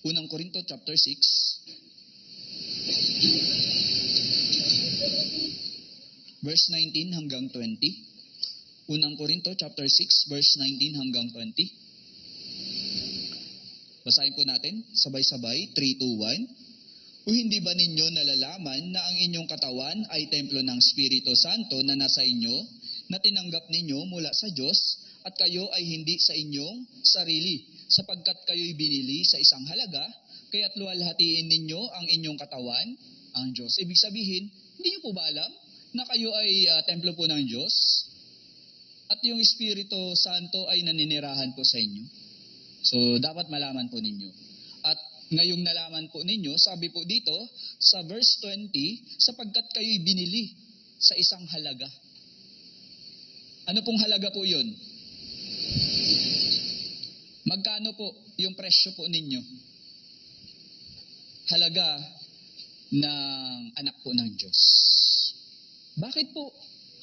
Unang Korinto chapter 6, verse 19 hanggang 20. Unang Korinto chapter 6, verse 19 hanggang 20. Basahin po natin, sabay-sabay, 3, 2, 1. O hindi ba ninyo nalalaman na ang inyong katawan ay templo ng Espiritu Santo na nasa inyo, na tinanggap ninyo mula sa Diyos, at kayo ay hindi sa inyong sarili, sapagkat kayo'y binili sa isang halaga, kaya't luwalhatiin ninyo ang inyong katawan, ang Diyos. Ibig sabihin, hindi niyo po ba alam na kayo ay templo po ng Diyos? At yung Espiritu Santo ay naninirahan po sa inyo? So, dapat malaman po ninyo. At ngayong nalaman po ninyo, sabi po dito, sa verse 20, sapagkat kayo'y binili sa isang halaga. Ano pong halaga po yun? Magkano po yung presyo po ninyo? Halaga ng anak po ng Diyos. Bakit po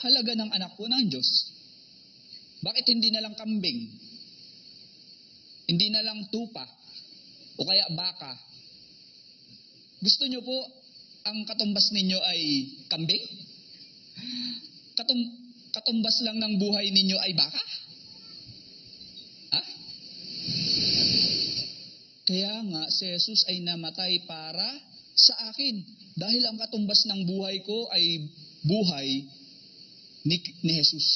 halaga ng anak po ng Diyos? Bakit hindi na lang kambing? Hindi na lang tupa o kaya baka. Gusto nyo po ang katumbas ninyo ay kambing? Katumbas lang ng buhay ninyo ay baka? Ha? Kaya nga si Jesus ay namatay para sa akin. Dahil ang katumbas ng buhay ko ay buhay ni Jesus.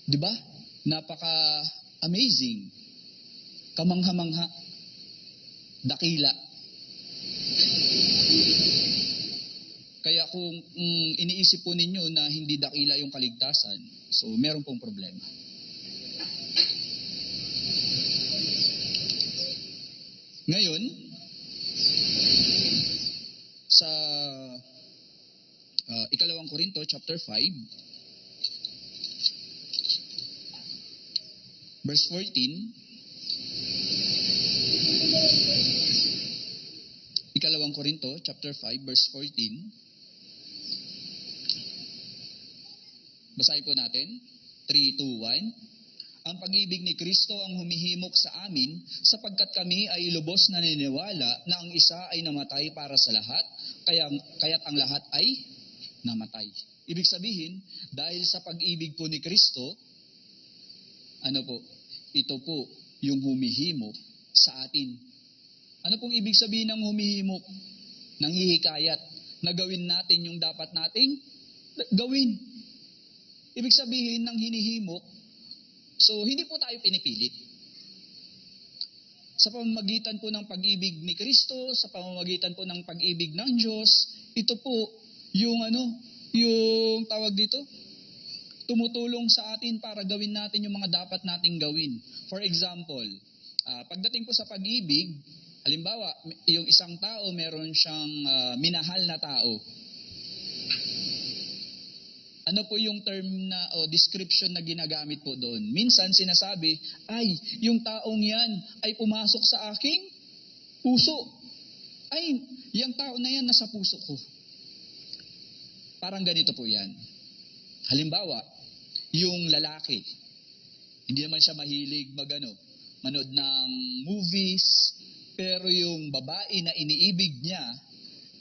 Di ba? Napaka-amazing. Kamangha-mangha, dakila. Kaya kung iniisip po ninyo na hindi dakila yung kaligtasan, so meron pong problema. Ngayon, sa ikalawang Korinto chapter 5, verse 14, Ikalawang Korinto, chapter 5, verse 14. Basahin po natin. 3, 2, 1. Ang pag-ibig ni Kristo ang humihimok sa amin sapagkat kami ay lubos na naniniwala na ang isa ay namatay para sa lahat, kaya't ang lahat ay namatay. Ibig sabihin, dahil sa pag-ibig po ni Kristo, ito po yung humihimok sa atin. Ano pong ibig sabihin ng humihimok? Nanghihikayat na gawin natin yung dapat nating gawin. Ibig sabihin ng hinihimok, so hindi po tayo pinipilit. Sa pamamagitan po ng pag-ibig ni Kristo, sa pamamagitan po ng pag-ibig ng Diyos, ito po yung yung tawag dito, tumutulong sa atin para gawin natin yung mga dapat nating gawin. For example, pagdating po sa pag-ibig, halimbawa, yung isang tao, meron siyang minahal na tao. Ano po yung term o description na ginagamit po doon? Minsan sinasabi, ay, yung taong yan ay pumasok sa aking puso. Ay, yung tao na yan nasa puso ko. Parang ganito po yan. Halimbawa, yung lalaki, hindi naman siya mahilig manood ng movies, pero yung babae na iniibig niya,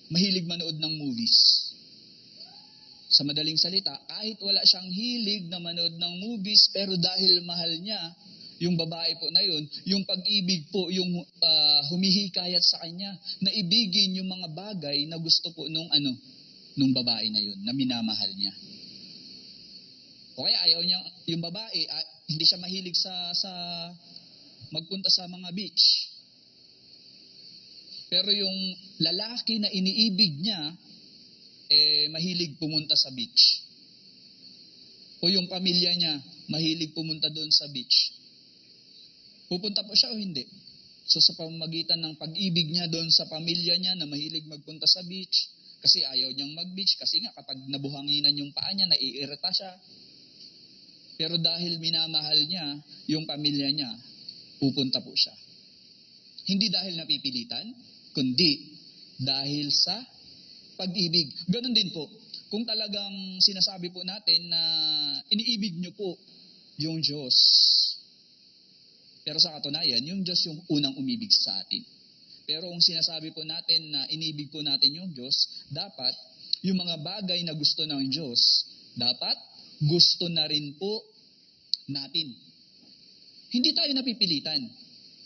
mahilig manood ng movies. Sa madaling salita, kahit wala siyang hilig na manood ng movies, pero dahil mahal niya, yung babae po na yun, yung pag-ibig po, yung humihikayat sa kanya, na ibigin yung mga bagay na gusto po nung babae na yun, na minamahal niya. O kaya ayaw niya, yung babae, hindi siya mahilig sa magpunta sa mga beach. Pero yung lalaki na iniibig niya, mahilig pumunta sa beach. O yung pamilya niya, mahilig pumunta doon sa beach. Pupunta po siya o hindi? So sa pamamagitan ng pag-ibig niya doon sa pamilya niya na mahilig magpunta sa beach, kasi ayaw niyang mag-beach, kasi nga kapag nabuhanginan yung paa niya, naiirita siya. Pero dahil minamahal niya yung pamilya niya, pupunta po siya. Hindi dahil napipilitan, kundi dahil sa pag-ibig. Ganon din po. Kung talagang sinasabi po natin na iniibig niyo po yung Diyos. Pero sa katunayan, yung Diyos yung unang umibig sa atin. Pero kung sinasabi po natin na inibig po natin yung Diyos, dapat yung mga bagay na gusto ng Diyos, dapat gusto na rin po natin. Hindi tayo napipilitan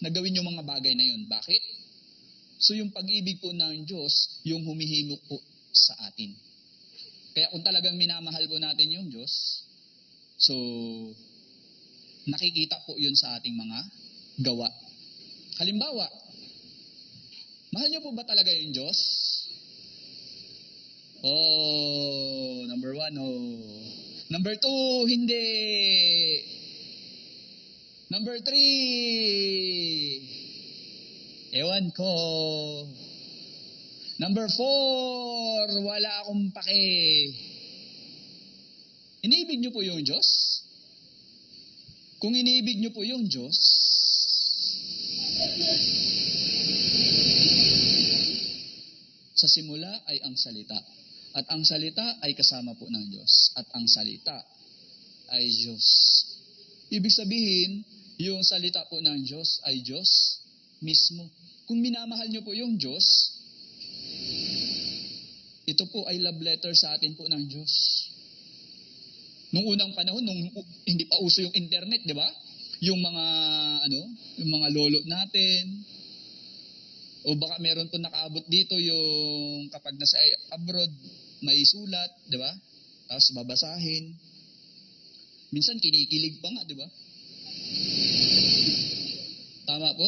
na gawin yung mga bagay na yun. Bakit? So yung pag-ibig po ng Diyos, yung humihimok po sa atin. Kaya kung talagang minamahal po natin yung Diyos, so nakikita po yun sa ating mga gawa. Halimbawa, mahal niyo po ba talaga yung Diyos? Oh, number 1, oh. Number 2, hindi. Number 3, ewan ko. Number 4, wala akong pake. Iniibig niyo po yung Diyos? Kung iniibig niyo po yung Diyos, sa simula ay ang salita. At ang salita ay kasama po ng Diyos. At ang salita ay Diyos. Ibig sabihin, yung salita po ng Diyos ay Diyos mismo. Kung minamahal niyo po yung Diyos, ito po ay love letter sa atin po ng Diyos. Nung unang panahon, nung hindi pa uso yung internet, di ba? Yung mga lolo natin, o baka meron po nakaabot dito yung kapag nasa abroad, may sulat, di ba? Tapos babasahin. Minsan kinikilig pa nga, di ba? Tama po?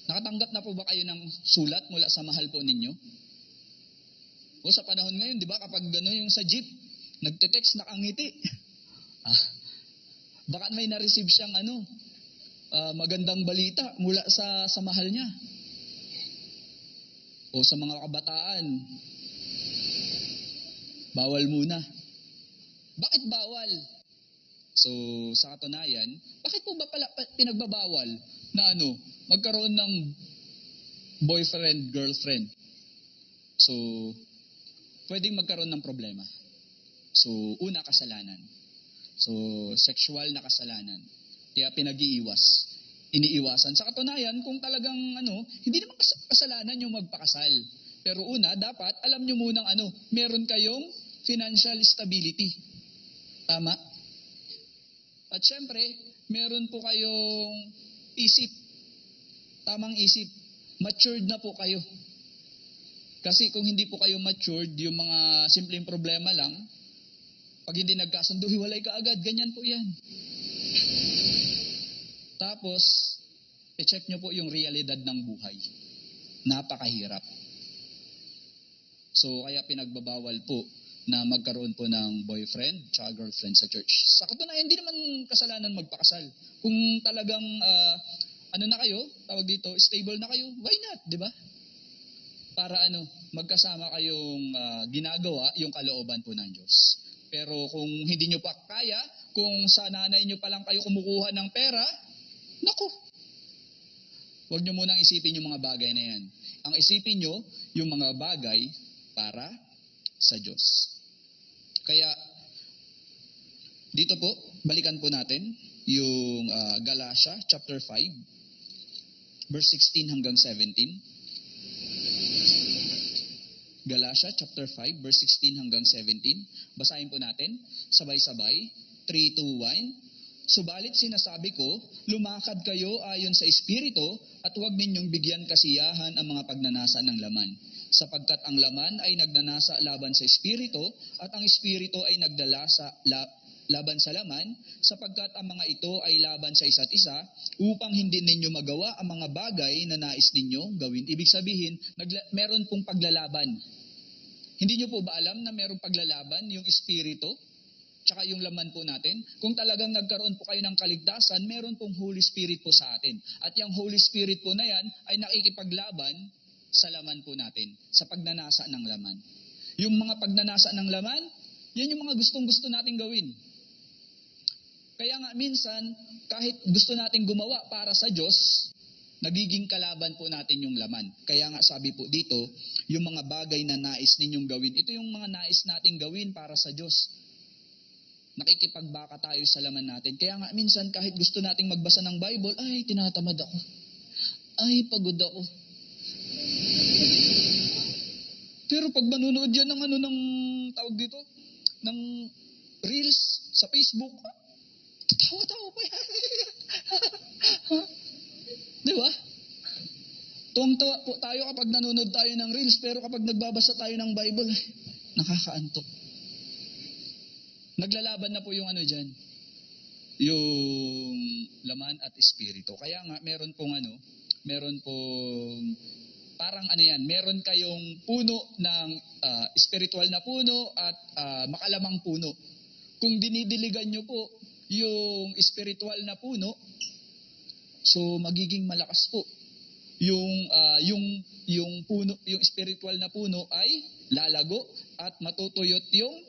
Nakatanggap na po ba kayo ng sulat mula sa mahal po ninyo? O sa panahon ngayon, di ba, kapag yung sa jeep, nagte-text, nakangiti. Baka may na-receive siyang magandang balita mula sa mahal niya. O sa mga kabataan, bawal muna. Bakit bawal? So, sa katunayan, bakit po ba pala pinagbabawal na magkaroon ng boyfriend, girlfriend? So, pwedeng magkaroon ng problema. So, una, kasalanan. So, sexual na kasalanan. Kaya iniiwasan. Sa katunayan, kung talagang hindi naman kasalanan yung magpakasal. Pero una, dapat alam nyo munang meron kayong financial stability. Tama? At syempre, meron po kayong isip. Tamang isip. Matured na po kayo. Kasi kung hindi po kayo matured, yung mga simpleng problema lang, pag hindi nagkasundo, hiwalay ka agad. Ganyan po yan. Tapos, i-check nyo po yung realidad ng buhay. Napakahirap. So, kaya pinagbabawal po na magkaroon po ng boyfriend tsaka girlfriend sa church. Sa katunayan, hindi naman kasalanan magpakasal. Kung talagang, na kayo, tawag dito, stable na kayo, why not, di ba? Para magkasama kayong ginagawa yung kalooban po ng Diyos. Pero kung hindi nyo pa kaya, kung sa nanay nyo pa lang kayo kumukuha ng pera, naku, huwag nyo munang isipin yung mga bagay na yan. Ang isipin nyo, yung mga bagay para sa Diyos. Kaya, dito po, balikan po natin yung Galatia chapter 5, verse 16 hanggang 17. Galatia chapter 5, verse 16 hanggang 17. Basahin po natin, sabay-sabay, 3, 2, 1. Subalit sinasabi ko, lumakad kayo ayon sa Espiritu at huwag ninyong bigyan kasiyahan ang mga pagnanasa ng laman. Sapagkat ang laman ay nagnanasa laban sa Espiritu at ang Espiritu ay laban sa laman, sapagkat ang mga ito ay laban sa isa't isa upang hindi ninyo magawa ang mga bagay na nais ninyo gawin. Ibig sabihin, meron pong paglalaban. Hindi nyo po ba alam na merong paglalaban yung Espiritu tsaka yung laman po natin? Kung talagang nagkaroon po kayo ng kaligtasan, meron pong Holy Spirit po sa atin. At yung Holy Spirit po na yan ay nakikipaglaban sa laman po natin, sa pagnanasa ng laman. Yung mga pagnanasa ng laman, yan yung mga gustong-gusto nating gawin. Kaya nga minsan, kahit gusto nating gumawa para sa Diyos, nagiging kalaban po natin yung laman. Kaya nga sabi po dito, yung mga bagay na nais ninyong gawin, ito yung mga nais nating gawin para sa Diyos. Nakikipagbaka tayo sa laman natin. Kaya nga minsan kahit gusto nating magbasa ng Bible, ay tinatamad ako. Ay pagod ako. Pero pag manunood yan ng tawag dito, ng reels sa Facebook, tawa-tawa pa yan. Di ba? Tuwang-tawa po tayo kapag nanonood tayo ng reels, pero kapag nagbabasa tayo ng Bible, nakakaantok. Naglalaban na po yung dyan, yung laman at espiritu. Kaya nga, meron pong parang meron kayong puno ng spiritual na puno at makalamang puno. Kung dinidiligan nyo po yung spiritual na puno, so magiging malakas po. Yung puno, yung spiritual na puno ay lalago at matutuyot yung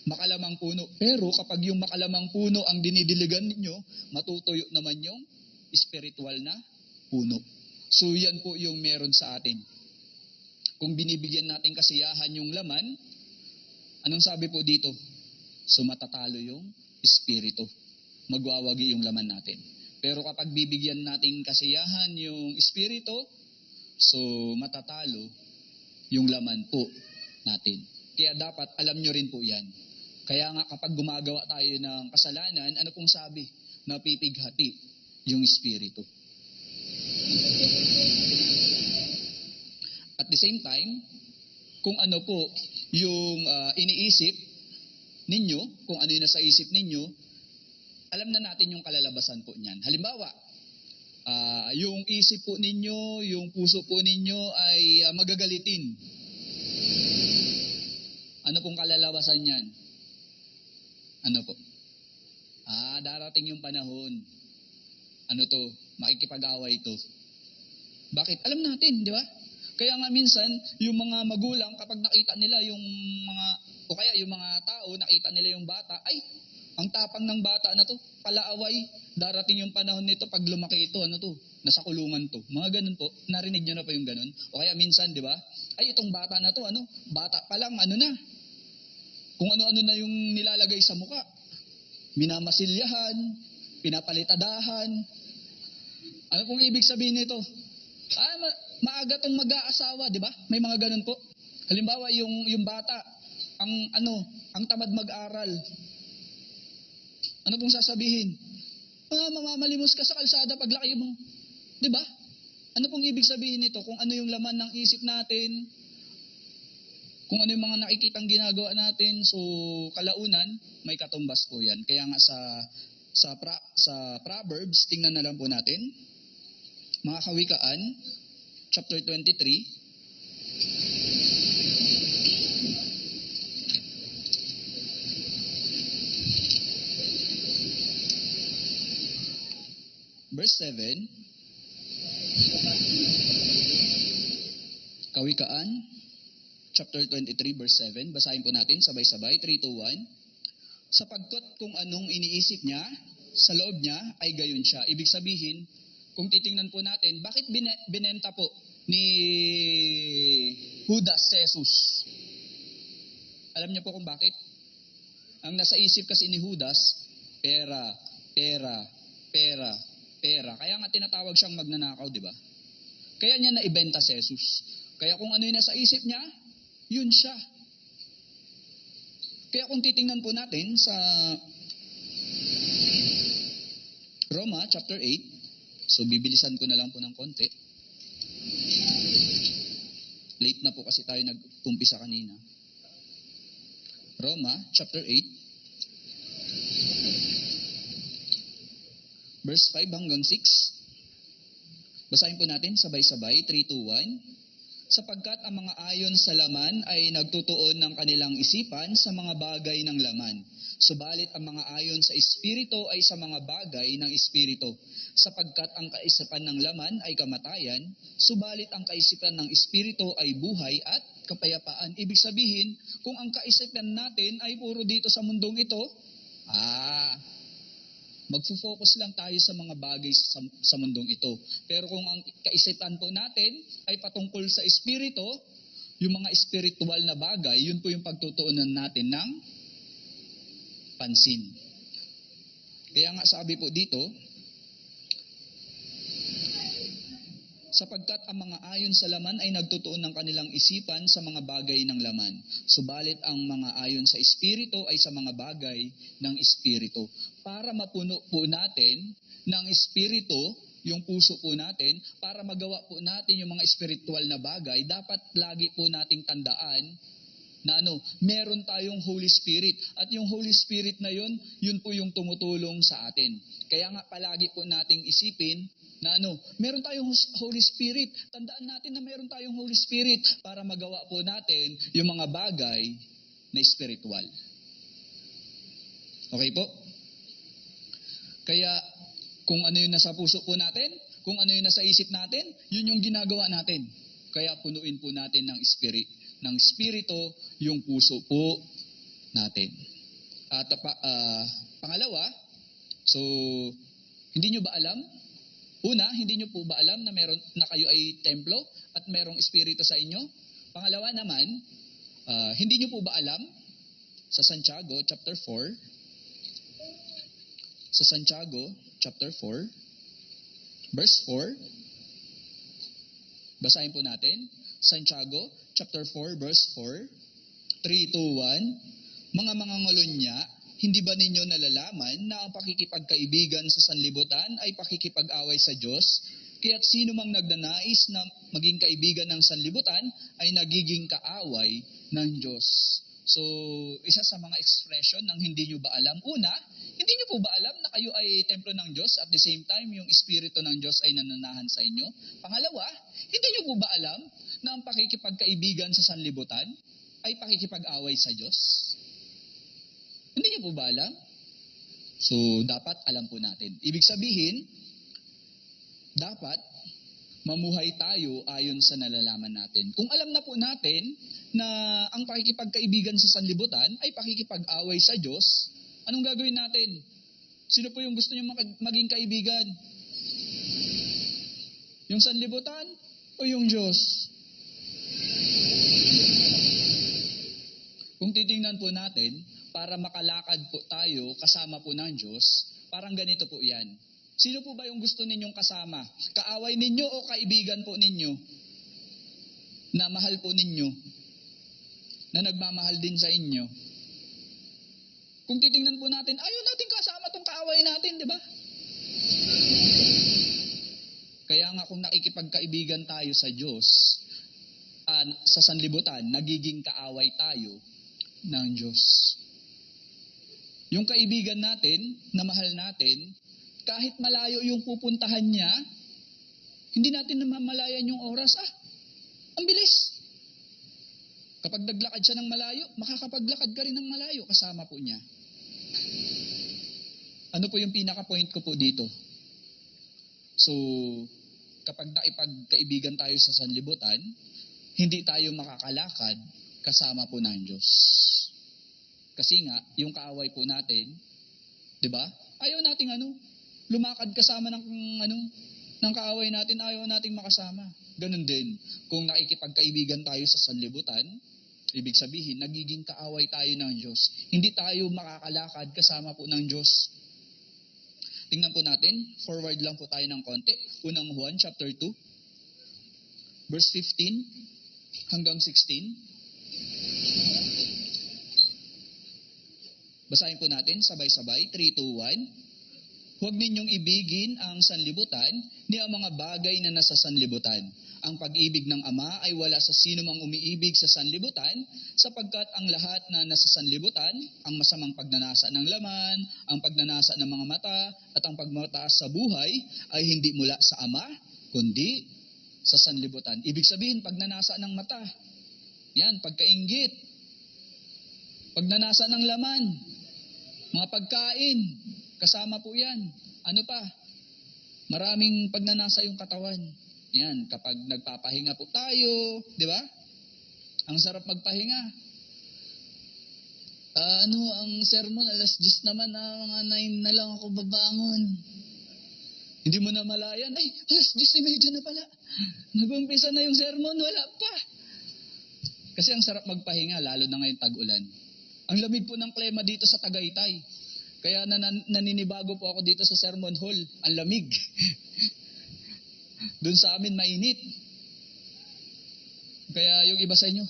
makalamang puno. Pero kapag yung makalamang puno ang dinidiligan ninyo, matutuyo naman yung spiritual na puno. So yan po yung meron sa atin. Kung binibigyan natin kasiyahan yung laman, anong sabi po dito? So matatalo yung espiritu. Magwawagi yung laman natin. Pero kapag bibigyan natin kasiyahan yung espiritu, so matatalo yung laman po natin. Kaya dapat alam nyo rin po yan. Kaya nga kapag gumagawa tayo ng kasalanan, ano pong sabi? Napipighati yung espiritu. At the same time, kung ano po yung iniisip ninyo, kung ano yung nasa isip ninyo, alam na natin yung kalalabasan po niyan. Halimbawa, yung isip po ninyo, yung puso po ninyo ay magagalitin. Ano pong kalalabasan niyan? Ano po? Darating yung panahon. Ano to? Makikipag-away to. Bakit? Alam natin, di ba? Kaya nga minsan, yung mga magulang, kapag nakita nila yung o kaya yung mga tao, nakita nila yung bata, ay, ang tapang ng bata na to, palaaway, darating yung panahon nito, pag lumaki ito, nasa kulungan to. Mga ganun po, narinig nyo na po yung ganun. O kaya minsan, di ba? Ay, itong bata na to, bata pa lang, na? Kung ano-ano na yung nilalagay sa muka. minamasilyahan, pinapalitadahan. Ano pong ibig sabihin nito? Maaga tong mag-aasawa, di ba? May mga ganun po. Halimbawa, yung bata, ang tamad mag-aral. Ano pong sasabihin? Mamamalimos ka sa kalsada paglaki mo. Di ba? Ano pong ibig sabihin nito? Kung ano yung laman ng isip natin, kung ano yung mga nakikitang ginagawa natin, so kalaunan, may katumbas po yan. Kaya nga sa Proverbs, tingnan na lang po natin. Mga Kawikaan, chapter 23. Verse 7. Kawikaan, chapter 23, verse 7. Basahin po natin sabay-sabay. 3, 2, 1. Sapagkat kung anong iniisip niya, sa loob niya ay gayon siya. Ibig sabihin, kung titingnan po natin, bakit binenta po ni Judas si Jesus? Alam niyo po kung bakit? Ang nasa isip kasi ni Judas, pera, pera, pera, pera. Kaya nga tinatawag siyang magnanakaw, di ba? Kaya niya naibenta si Jesus. Kaya kung ano yung nasa isip niya, yun siya. Kaya kung titingnan po natin sa Roma chapter 8, so bibilisan ko na lang po ng konti. Late na po kasi tayo nag-umpisa kanina. Roma chapter 8, verse 5 hanggang 6. Basahin po natin sabay-sabay, 3, 2, 1. Sapagkat ang mga ayon sa laman ay nagtutuon ng kanilang isipan sa mga bagay ng laman. Subalit ang mga ayon sa Espiritu ay sa mga bagay ng Espiritu. Sapagkat ang kaisipan ng laman ay kamatayan, subalit ang kaisipan ng Espiritu ay buhay at kapayapaan. Ibig sabihin, kung ang kaisipan natin ay puro dito sa mundong ito, magfo-focus lang tayo sa mga bagay sa mundong ito. Pero kung ang kaisipan po natin ay patungkol sa Espiritu, yung mga spiritual na bagay, yun po yung pagtutuunan natin ng pansin. Kaya nga sabi po dito, sapagkat ang mga ayon sa laman ay nagtutuon ng kanilang isipan sa mga bagay ng laman. Subalit ang mga ayon sa Espiritu ay sa mga bagay ng Espiritu. Para mapuno po natin ng Espiritu, yung puso po natin, para magawa po natin yung mga spiritual na bagay, dapat lagi po nating tandaan na meron tayong Holy Spirit. At yung Holy Spirit na yun po yung tumutulong sa atin. Kaya nga palagi po nating isipin na meron tayong Holy Spirit. Tandaan natin na meron tayong Holy Spirit para magawa po natin yung mga bagay na spiritual. Okay po? Kaya kung ano yung nasa puso po natin, kung ano yung nasa isip natin, yun yung ginagawa natin. Kaya punuin po natin ng Espiritu yung puso po natin. At pangalawa, so hindi nyo ba alam? Una, hindi nyo po ba alam na kayo ay templo at merong Espiritu sa inyo? Pangalawa naman, hindi nyo po ba alam sa Santiago chapter 4? Sa Santiago chapter 4, verse 4. Basahin po natin. Santiago chapter 4, verse 4. 3, 2, 1. Mga ngulunya, hindi ba ninyo nalalaman na ang pakikipagkaibigan sa sanlibutan ay pakikipag-away sa Diyos? Kaya't sino mang nagnanais na maging kaibigan ng sanlibutan ay nagiging kaaway ng Diyos. So, isa sa mga expression ng hindi nyo ba alam. Una, hindi nyo po ba alam na kayo ay templo ng Diyos at the same time yung Espiritu ng Diyos ay nananahan sa inyo? Pangalawa, hindi nyo po ba alam na ang pakikipagkaibigan sa sanlibutan ay pakikipag-away sa Diyos? Hindi niyo po ba alam? So, dapat alam po natin. Ibig sabihin, dapat mamuhay tayo ayon sa nalalaman natin. Kung alam na po natin na ang pakikipagkaibigan sa sanlibutan ay pakikipag-away sa Diyos, anong gagawin natin? Sino po yung gusto niyo maging kaibigan? Yung sanlibutan o yung Diyos? Kung titingnan po natin, para makalakad po tayo kasama po ng Diyos, parang ganito po yan. Sino po ba yung gusto ninyong kasama? Kaaway ninyo o kaibigan po ninyo? Na mahal po ninyo? Na nagmamahal din sa inyo? Kung titingnan po natin, ayaw natin kasama tong kaaway natin, di ba? Kaya nga kung nakikipagkaibigan tayo sa Diyos, sa sanlibutan, nagiging kaaway tayo ng Diyos. Yung kaibigan natin, na mahal natin, kahit malayo yung pupuntahan niya, hindi natin namamalayan yung oras. Ang bilis. Kapag naglakad siya ng malayo, makakapaglakad ka rin ng malayo kasama po niya. Ano po yung pinaka-point ko po dito? So, kapag nakipagkaibigan tayo sa sanlibutan, hindi tayo makakalakad kasama po ng Diyos. Kasi nga, yung kaaway po natin, di ba? Ayaw nating lumakad kasama ng kaaway natin, ayaw nating makasama. Ganun din, kung nakikipagkaibigan tayo sa sanlibutan, ibig sabihin, nagiging kaaway tayo ng Diyos. Hindi tayo makakalakad kasama po ng Diyos. Tingnan po natin, forward lang po tayo ng konti. Unang Juan, chapter 2, verse 15 hanggang 16. Basahin po natin, sabay-sabay, 3, 2, 1. Huwag ninyong ibigin ang sanlibutan ni ang mga bagay na nasa sanlibutan. Ang pag-ibig ng Ama ay wala sa sino mang umiibig sa sanlibutan, sapagkat ang lahat na nasa sanlibutan, ang masamang pagnanasa ng laman, ang pagnanasa ng mga mata, at ang pagmataas sa buhay, ay hindi mula sa Ama, kundi sa sanlibutan. Ibig sabihin, pagnanasa ng mata, yan, pagkainggit, pagnanasa ng laman, mga pagkain, kasama po yan. Ano pa? Maraming pagnanasa yung katawan. Yan, kapag nagpapahinga po tayo, di ba? Ang sarap magpahinga. Ang sermon, 10:00 naman, mga 9 na lang ako babangon. Hindi mo na malayan, 10:30 na pala. Nag-umpisa na yung sermon, wala pa. Kasi ang sarap magpahinga, lalo na ngayon tag-ulan. Ang lamig po ng klima dito sa Tagaytay. Kaya naninibago po ako dito sa sermon hall. Ang lamig. Doon sa amin mainit. Kaya yung iba sa inyo,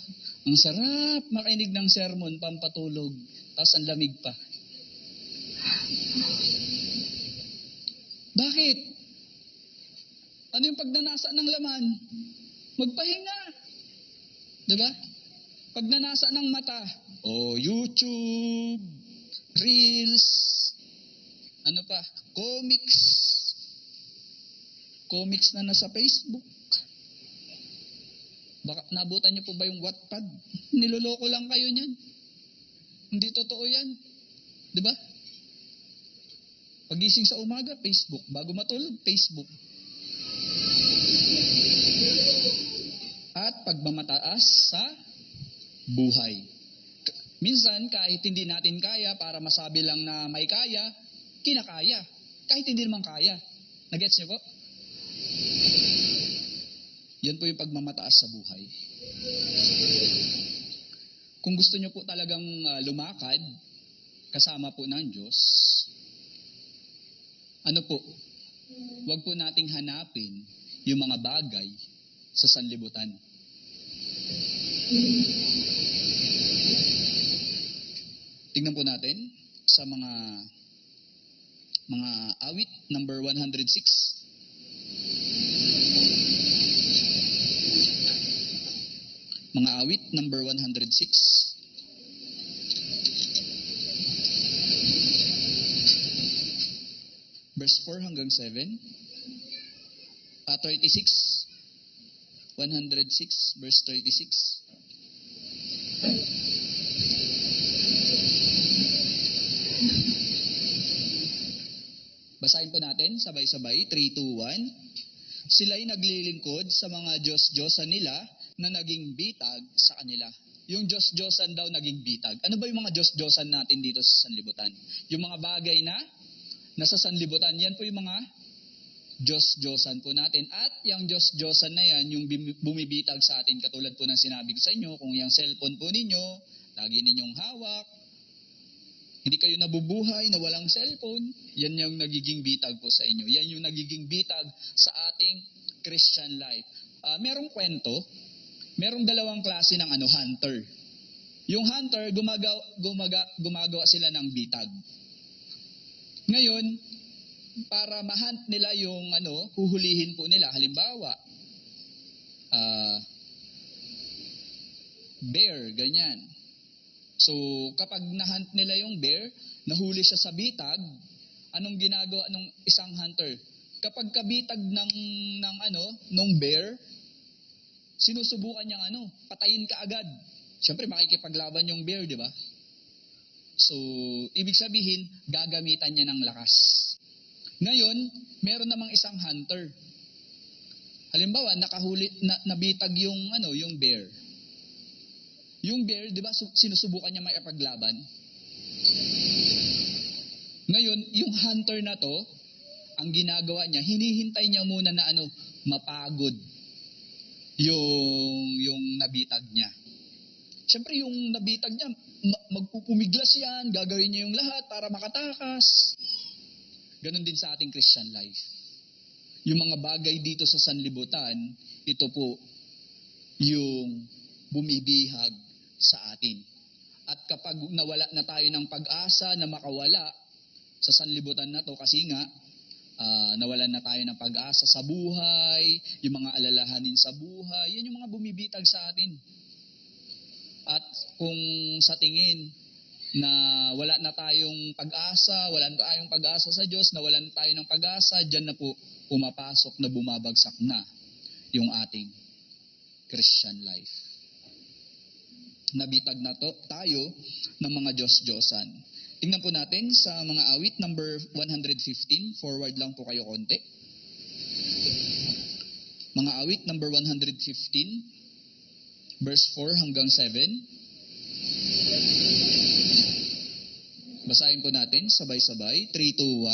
ang sarap makinig ng sermon, pampatulog. Tapos ang lamig pa. Bakit? Ano yung pagnanasa ng laman? Magpahinga. Diba? Pagnanasa ng mata. YouTube, Reels, ano pa? Comics na nasa Facebook. Baka nabutan niyo po ba yung Wattpad? Niloloko lang kayo niyan. Hindi totoo yan. Di ba? Pagising sa umaga, Facebook. Bago matulog, Facebook. At pagmamataas sa buhay. Minsan, kahit hindi natin kaya, para masabi lang na may kaya, kinakaya. Kahit hindi naman kaya. Nagets niyo po? Yan po yung pagmamataas sa buhay. Kung gusto niyo po talagang lumakad, kasama po ng Diyos, huwag po nating hanapin yung mga bagay sa sanlibutan. Tingnan po natin sa mga awit, number 106. Mga awit, number 106. Verse 4 hanggang 7. 36. 106, verse 36. Basahin po natin, sabay-sabay, 3, 2, 1. Sila'y naglilingkod sa mga Diyos-Diyosan nila na naging bitag sa kanila. Yung Diyos-Diyosan daw naging bitag. Ano ba yung mga Diyos-Diyosan natin dito sa sanlibutan? Yung mga bagay na nasa sanlibutan, yan po yung mga Diyos-Diyosan po natin. At yung Diyos-Diyosan na yan, yung bumibitag sa atin, katulad po ng sinabi ko sa inyo, kung yung cellphone po ninyo, lagi ninyong hawak, hindi kayo nabubuhay na walang cellphone, yan yung nagiging bitag po sa inyo. Yan yung nagiging bitag sa ating Christian life. Merong kwento, merong dalawang klase ng hunter. Yung hunter, gumagawa sila ng bitag. Ngayon, para ma-hunt nila yung huhulihin po nila. Halimbawa, bear, ganyan. So, kapag na-hunt nila yung bear, nahuli siya sa bitag, anong ginagawa ng isang hunter? Kapag kabitag ng bear, sinusubukan niyang patayin ka agad. Siyempre, makikipaglaban yung bear, di ba? So, ibig sabihin, gagamitan niya ng lakas. Ngayon, meron namang isang hunter. Halimbawa, nabitag yung bear. Yung bear, di ba, sinusubukan niya makipaglaban? Ngayon, yung hunter na to, ang ginagawa niya, hinihintay niya muna na mapagod yung nabitag niya. Siyempre, yung nabitag niya, magpupumiglas yan, gagawin niya yung lahat para makatakas. Ganon din sa ating Christian life. Yung mga bagay dito sa sanlibutan, ito po yung bumibihag sa atin. At kapag nawala na tayo ng pag-asa na makawala sa sanlibutan na to, kasi nga, nawalan na tayo ng pag-asa sa buhay, yung mga alalahanin sa buhay, yan yung mga bumibitag sa atin. At kung sa tingin na wala na tayong pag-asa, wala na tayong pag-asa sa Diyos, nawalan na tayo ng pag-asa, dyan na po pumapasok na bumabagsak na yung ating Christian life. Nabitag na tayo ng mga Diyos-Diyosan. Tingnan po natin sa mga awit, number 115. Forward lang po kayo konti. Mga awit, number 115, verse 4 hanggang 7. Basahin po natin, sabay-sabay. 3, 2,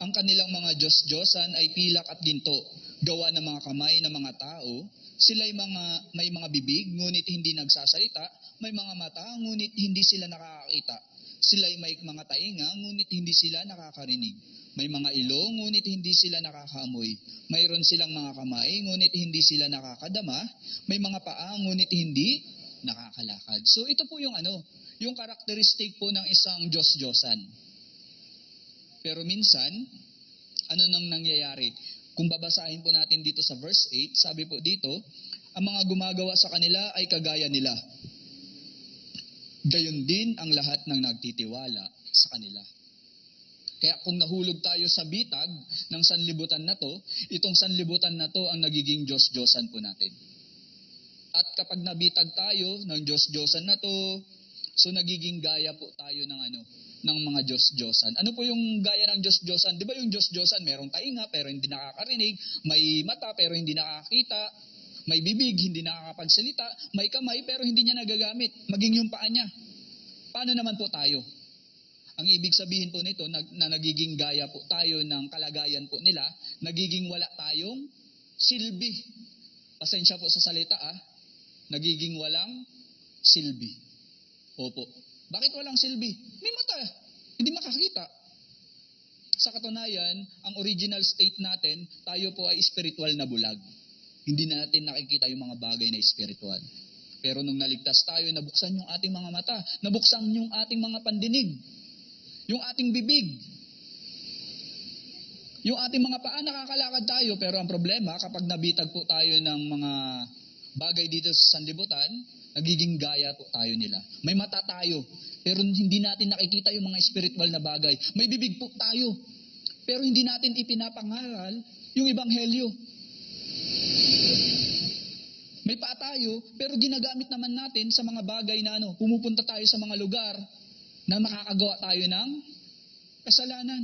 1. Ang kanilang mga Diyos-Diyosan ay pilak at ginto, gawa ng mga kamay ng mga tao. Sila'y may mga bibig, ngunit hindi nagsasalita. May mga mata, ngunit hindi sila nakakakita. Sila'y may mga tainga, ngunit hindi sila nakakarinig. May mga ilong, ngunit hindi sila nakakaamoy. Mayroon silang mga kamay, ngunit hindi sila nakakadama. May mga paa, ngunit hindi nakakalakad. So ito po yung yung karakteristik po ng isang Diyos-Diyosan. Pero minsan, ano nang nangyayari? Kung babasahin po natin dito sa verse 8, sabi po dito, ang mga gumagawa sa kanila ay kagaya nila. Gayon din ang lahat ng nagtitiwala sa kanila. Kaya kung nahulog tayo sa bitag ng sanlibutan na to, itong sanlibutan na to ang nagiging Diyos-Diyosan po natin. At kapag nabitag tayo ng Diyos-Diyosan na to, so nagiging gaya po tayo ng mga Diyos-Diyosan. Ano po yung gaya ng Diyos-Diyosan? Di ba yung Diyos-Diyosan, merong tainga pero hindi nakakarinig, may mata pero hindi nakakita, may bibig, hindi nakakapagsalita, may kamay pero hindi niya nagagamit, maging yung paa niya. Paano naman po tayo? Ang ibig sabihin po nito, na nagiging gaya po tayo ng kalagayan po nila, nagiging wala tayong silbi. Pasensya po sa salita nagiging walang silbi. Opo. Bakit walang silbi? May mata, hindi makakita. Sa katunayan, ang original state natin, tayo po ay spiritual na bulag. Hindi natin nakikita yung mga bagay na spiritual. Pero nung naligtas tayo, nabuksan yung ating mga mata, nabuksan yung ating mga pandinig, yung ating bibig, yung ating mga paa, nakakalakad tayo. Pero ang problema, kapag nabitag po tayo ng mga bagay dito sa sanlibutan, nagiging gaya po tayo nila. May mata tayo, pero hindi natin nakikita yung mga spiritual na bagay. May bibig po tayo, pero hindi natin ipinapangaral yung ebanghelyo. May paa tayo, pero ginagamit naman natin sa mga bagay na pumupunta tayo sa mga lugar na makakagawa tayo ng kasalanan.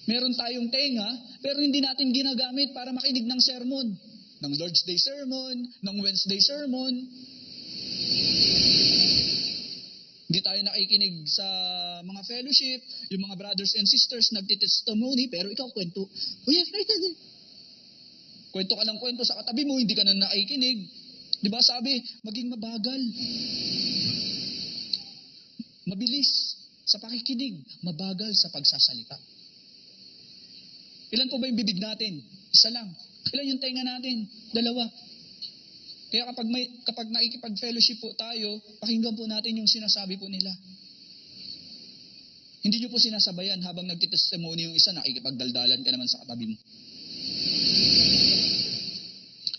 Meron tayong tenga, pero hindi natin ginagamit para makinig ng sermon. Ng Lord's Day sermon, ng Wednesday sermon. Hindi tayo nakikinig sa mga fellowship, yung mga brothers and sisters nagtitestimony, pero ikaw kwento. Kwento ka ng kwento sa katabi mo, hindi ka na nakikinig. Di ba sabi, maging mabagal. mabilis sa pakikinig, mabagal sa pagsasalita. Ilan po ba yung bibig natin? Isa lang. Ilan yung tenga natin? 2. Kaya kapag nakikipag-fellowship po tayo, pakinggan po natin yung sinasabi po nila. Hindi nyo po sinasabayan habang nagtitestimony yung isa, nakikipagdaldalan ka naman sa katabi mo.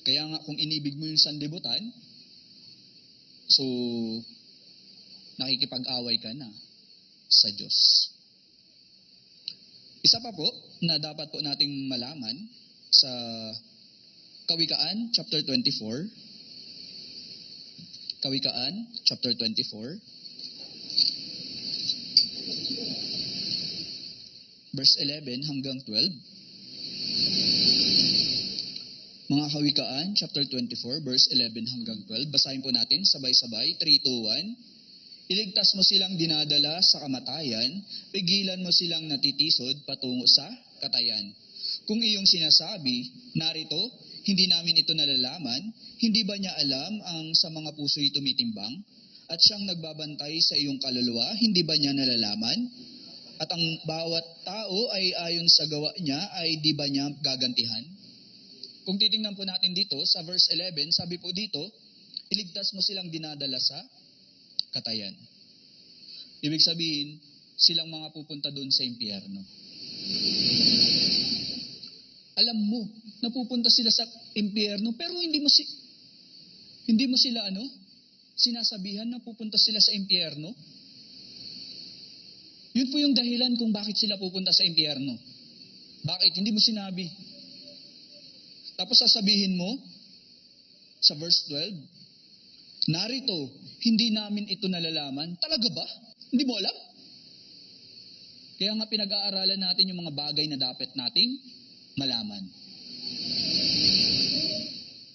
Kaya nga kung inibig mo yung sanlibutan, so nakikipag-away ka na sa Diyos. Isa pa po na dapat po nating malaman sa Kawikaan chapter 24. Kawikaan chapter 24. Verse 11 hanggang 12. Mga Kawikaan chapter 24 verse 11 hanggang 12. Basahin po natin sabay-sabay. 3, 2, 1. Iligtas mo silang dinadala sa kamatayan, pigilan mo silang natitisod patungo sa katayan. Kung iyong sinasabi, narito, hindi namin ito nalalaman, hindi ba niya alam ang sa mga puso'y tumitimbang? At siyang nagbabantay sa iyong kaluluwa, hindi ba niya nalalaman? At ang bawat tao ay ayon sa gawa niya, ay di ba niya gagantihan? Kung titingnan po natin dito, sa verse 11, sabi po dito, iligtas mo silang dinadala sa katayan. Ibig sabihin, silang mga pupunta doon sa impyerno. Alam mo, napupunta sila sa impyerno, pero hindi mo sila sinasabihan na pupunta sila sa impyerno. Yun po yung dahilan kung bakit sila pupunta sa impyerno. Bakit? Hindi mo sinabi. Tapos sasabihin mo, sa verse 12, narito, hindi namin ito nalalaman. Talaga ba? Hindi mo alam? Kaya nga pinag-aaralan natin yung mga bagay na dapat nating malaman.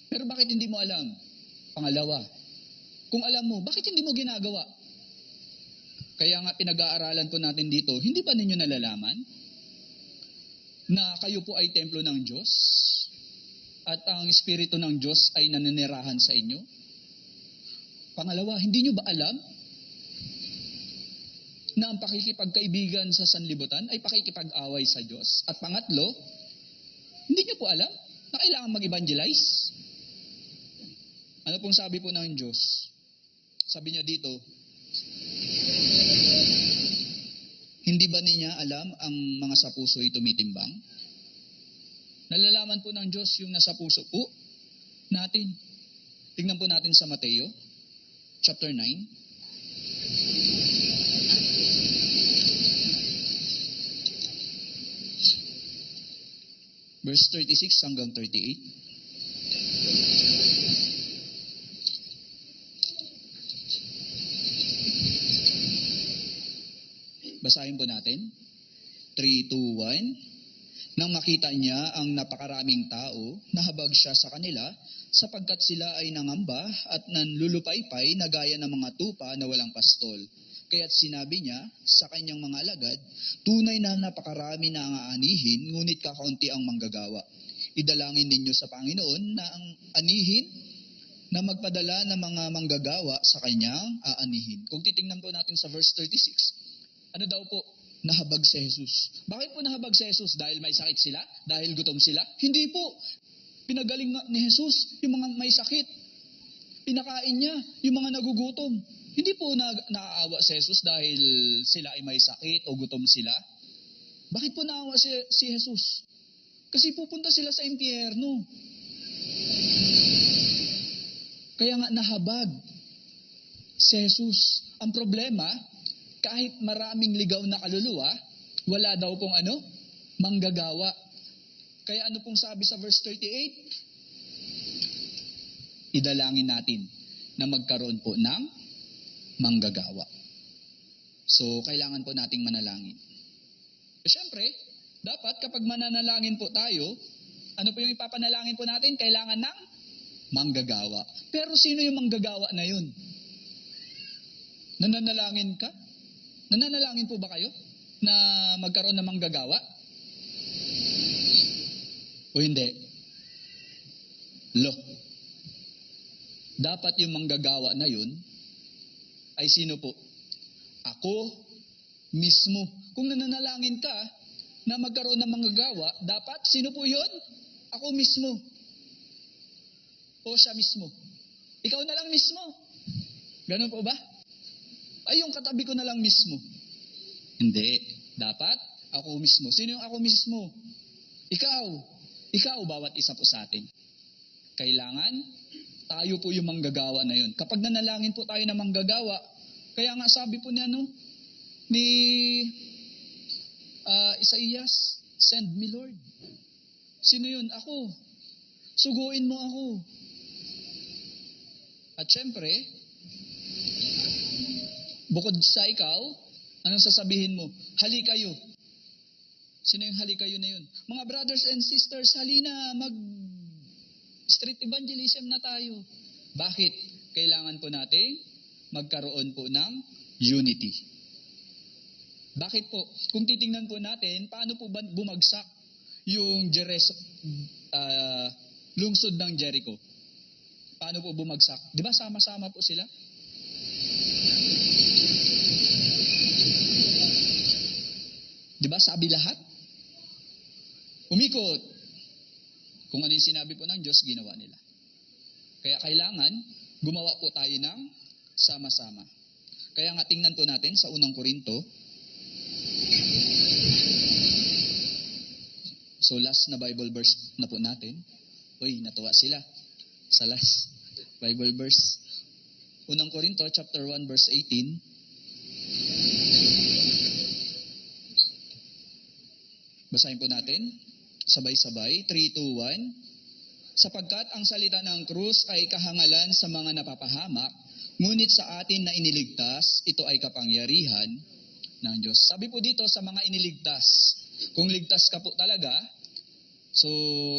Pero bakit hindi mo alam? Pangalawa, kung alam mo, bakit hindi mo ginagawa? Kaya nga pinag-aaralan po natin dito, hindi ba ninyo nalalaman na kayo po ay templo ng Diyos at ang Espiritu ng Diyos ay naninirahan sa inyo? Pangalawa, hindi nyo ba alam na ang pakikipagkaibigan sa sanlibutan ay pakikipag-away sa Diyos? At pangatlo, hindi nyo po alam na kailangan mag-evangelize? Ano pong sabi po ng Diyos? Sabi niya dito, hindi ba niya alam ang mga sa puso'y tumitimbang? Nalalaman po ng Diyos yung nasa puso po natin. Tingnan po natin sa Mateo chapter 9. Verse 36 hanggang 38. Basahin po natin. 3, 2, 1. Nang makita niya ang napakaraming tao, nahabag siya sa kanila, sapagkat sila ay nangamba at nanlulupaypay na gaya ng mga tupa na walang pastol. Kaya't sinabi niya sa kanyang mga alagad, tunay na napakarami na ang aanihin, ngunit kakaunti ang manggagawa. Idalangin ninyo sa Panginoon na ang anihin na magpadala ng mga manggagawa sa kanyang aanihin. Kung titingnan po natin sa verse 36, ano daw po? Nahabag si Jesus. Bakit po nahabag si Jesus? Dahil may sakit sila? Dahil gutom sila? Hindi po. Pinagaling ni Jesus yung mga may sakit. Pinakain niya yung mga nagugutom. Hindi po naaawa si Jesus dahil sila ay may sakit o gutom sila. Bakit po naawa si Jesus? Kasi pupunta sila sa impyerno. Kaya nga nahabag si Jesus. Ang problema, kahit maraming ligaw na kaluluwa, wala daw pong manggagawa. Kaya ano pong sabi sa verse 38? Idalangin natin na magkaroon po ng manggagawa. So, kailangan po nating manalangin. Siyempre, dapat kapag mananalangin po tayo, ano po yung ipapanalangin po natin? Kailangan ng manggagawa. Pero sino yung manggagawa na yun? Nananalangin ka? Nananalangin po ba kayo na magkaroon ng manggagawa? O hindi? Dapat yung manggagawa na yun ay sino po? Ako mismo. Kung nananalangin ka na magkaroon ng manggagawa, dapat, sino po yun? Ako mismo. O siya mismo. Ikaw na lang mismo. Ganun po ba? Ay, yung katabi ko na lang mismo. Hindi. Dapat, ako mismo. Sino yung ako mismo? Ikaw. Ikaw, bawat isa po sa atin. Kailangan, tayo po yung manggagawa na yun. Kapag nanalangin po tayo na manggagawa, kaya nga sabi po niya, ni Isaías, send me Lord. Sino yun? Ako. Suguin mo ako. At syempre, bukod sa ikaw, anong sasabihin mo? Hali kayo. Sino yung hali kayo na yun? Mga brothers and sisters, halina, street evangelism na tayo. Bakit? Kailangan po natin magkaroon po ng unity. Bakit po? Kung titingnan po natin, paano po ba bumagsak yung lungsod ng Jericho? Paano po bumagsak? Di ba sama-sama po sila? Di ba sabi lahat? Umikot. Kung ano yung sinabi po ng Diyos, ginawa nila. Kaya kailangan, gumawa po tayo ng sama-sama. Kaya nga tingnan po natin sa unang Korinto. So last na Bible verse na po natin. Uy, natuwa sila. Sa last Bible verse. Unang Korinto, chapter 1, verse 18. Basahin po natin. Sabay-sabay. 3, 2, 1. Sapagkat ang salita ng krus ay kahangalan sa mga napapahamak, ngunit sa atin na iniligtas, ito ay kapangyarihan ng Diyos. Sabi po dito sa mga iniligtas, kung ligtas ka po talaga, so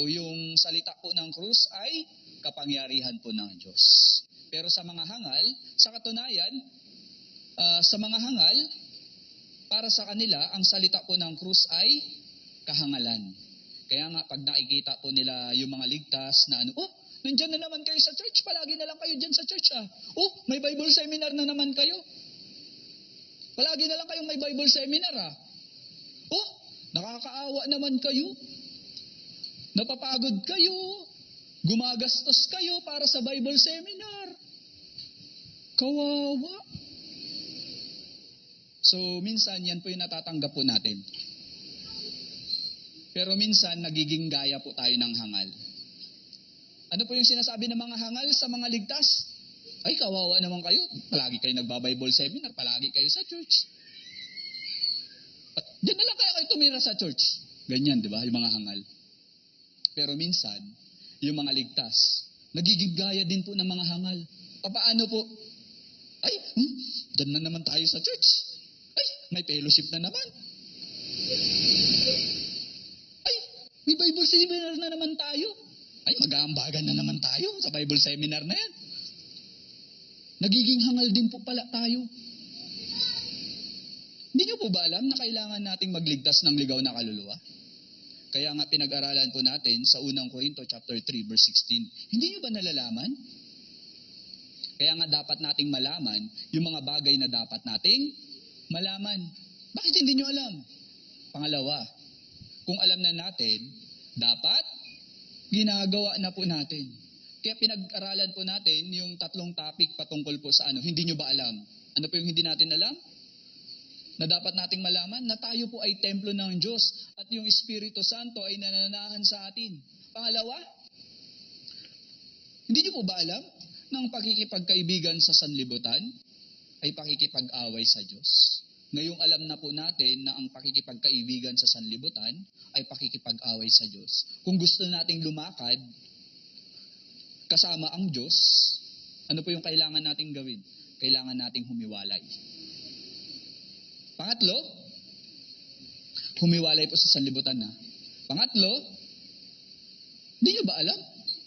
yung salita po ng krus ay kapangyarihan po ng Diyos. Pero sa mga hangal, sa katunayan, sa mga hangal, para sa kanila, ang salita po ng krus ay kahangalan. Kaya nga, pag nakikita po nila yung mga ligtas na nandyan na naman kayo sa church, palagi na lang kayo dyan sa church may Bible seminar na naman kayo. Palagi na lang kayong may Bible seminar nakakaawa naman kayo. Napapagod kayo. Gumagastos kayo para sa Bible seminar. Kawawa. So, minsan yan po yung natatanggap po natin. Pero minsan, nagiging gaya po tayo ng hangal. Ano po yung sinasabi ng mga hangal sa mga ligtas? Ay, kawawa naman kayo. Palagi kayo nagba-Bible seminar, palagi kayo sa church. At diyan na lang kayo tumira sa church. Ganyan, di ba? Yung mga hangal. Pero minsan, yung mga ligtas, nagiging gaya din po ng mga hangal. Paano po? Ay, diyan na naman tayo sa church. Ay, may fellowship na naman. May Bible seminar na naman tayo. Ay, mag-aambagan na naman tayo sa Bible seminar na yan. Nagiging hangal din po pala tayo. Hindi niyo po ba alam na kailangan nating magligtas ng ligaw na kaluluwa? Kaya nga pinag-aralan po natin sa unang Korinto chapter 3 verse 16. Hindi niyo ba nalalaman? Kaya nga dapat nating malaman yung mga bagay na dapat nating malaman. Bakit hindi niyo alam? Pangalawa, kung alam na natin, dapat ginagawa na po natin. Kaya pinag-aralan po natin yung 3 topic patungkol po sa hindi nyo ba alam? Ano po yung hindi natin alam? Na dapat nating malaman na tayo po ay templo ng Diyos at yung Espiritu Santo ay nananahan sa atin. Pangalawa, hindi nyo po ba alam na ang pakikipagkaibigan sa sanlibutan ay pakikipag-away sa Diyos? Ngayong alam na po natin na ang pakikipagkaibigan sa sanlibutan ay pakikipag-away sa Diyos. Kung gusto nating lumakad kasama ang Diyos, ano po yung kailangan nating gawin? Kailangan nating humiwalay. Pangatlo, humiwalay po sa sanlibutan na. Pangatlo, hindi nyo ba alam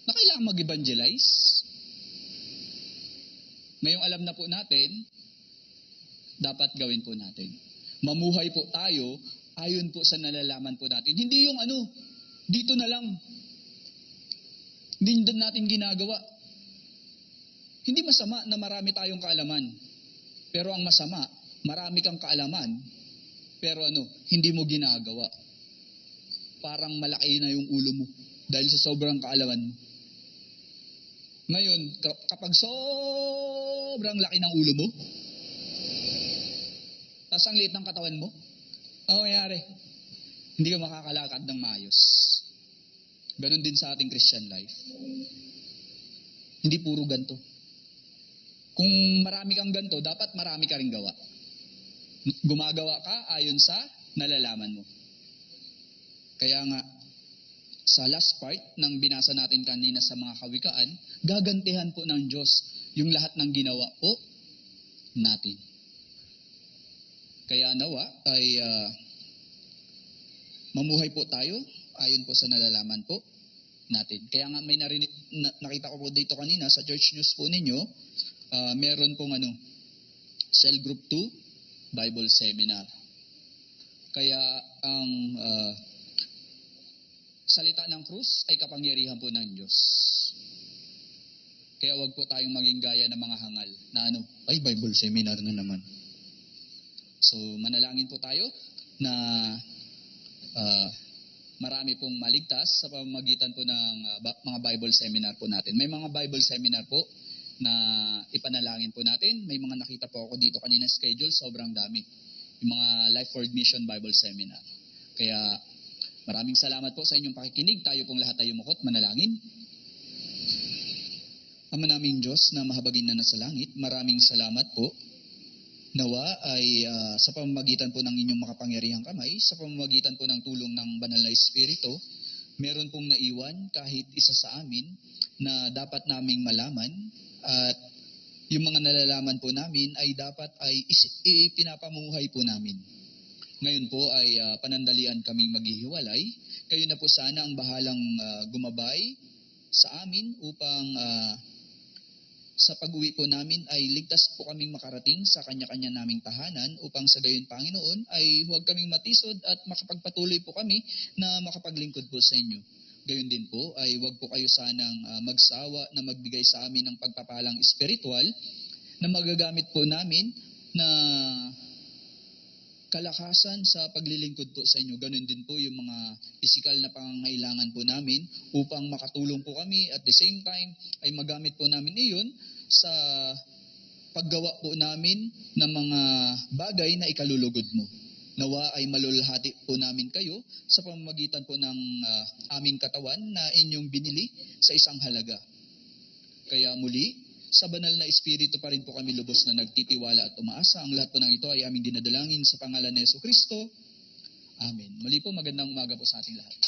na kailangan mag-evangelize? Ngayong alam na po natin, dapat gawin po natin. Mamuhay po tayo ayon po sa nalalaman po natin. Hindi yung dito na lang. Hindi natin ginagawa. Hindi masama na marami tayong kaalaman. Pero ang masama, marami kang kaalaman, pero hindi mo ginagawa. Parang malaki na yung ulo mo dahil sa sobrang kaalaman mo. Ngayon, kapag sobrang laki ng ulo mo, tapos ang liit ng katawan mo, ano mayayari? Hindi ka makakalakad ng maayos. Ganon din sa ating Christian life. Hindi puro ganto. Kung marami kang ganto, dapat marami ka ring gawa. Gumagawa ka ayon sa nalalaman mo. Kaya nga, sa last part ng binasa natin kanina sa mga kawikaan, gagantihan po ng Diyos yung lahat ng ginawa po natin. Kaya nawa ay mamuhay po tayo ayon po sa nalalaman po natin. Kaya nga may nakita ko po dito kanina sa church news po ninyo, meron pong Cell Group 2 Bible Seminar. Kaya ang salita ng krus ay kapangyarihan po ng Diyos. Kaya wag po tayong maging gaya ng mga hangal na ay Bible Seminar na naman. So manalangin po tayo na marami pong maligtas sa pamamagitan po ng mga Bible Seminar po natin. May mga Bible Seminar po na ipanalangin po natin. May mga nakita po ako dito kanina schedule, sobrang dami. Yung mga Life Word Mission Bible Seminar. Kaya maraming salamat po sa inyong pakikinig. Tayo pong lahat ay umukot, manalangin. Ama naming Diyos na mahabagin na nasa langit, maraming salamat po. Nawa ay sa pamamagitan po ng inyong makapangyarihang kamay, sa pamamagitan po ng tulong ng Banal na Espiritu, meron pong naiwan kahit isa sa amin na dapat naming malaman at yung mga nalalaman po namin ay dapat ay ipinapamuhay po namin. Ngayon po ay panandalian kaming maghihiwalay. Kayo na po sana ang bahalang gumabay sa amin upang sa pag-uwi po namin ay ligtas po kaming makarating sa kanya-kanya naming tahanan upang sa gayon, Panginoon, ay huwag kaming matisod at makapagpatuloy po kami na makapaglingkod po sa inyo. Gayon din po ay huwag po kayo sanang magsawa na magbigay sa amin ng pagpapalang espiritual na magagamit po namin na kalakasan sa paglilingkod po sa inyo. Ganon din po yung mga physical na pangangailangan po namin upang makatulong po kami at the same time ay magamit po namin iyon sa paggawa po namin ng mga bagay na ikalulugod mo. Nawa ay malulhati po namin kayo sa pamamagitan po ng aming katawan na inyong binili sa isang halaga. Kaya muli, sa banal na Espiritu pa rin po kami lubos na nagtitiwala at umaasa. Ang lahat po ng ito ay aming dinadalangin sa pangalan ni Jesucristo. Amen. Muli po, magandang umaga po sa ating lahat.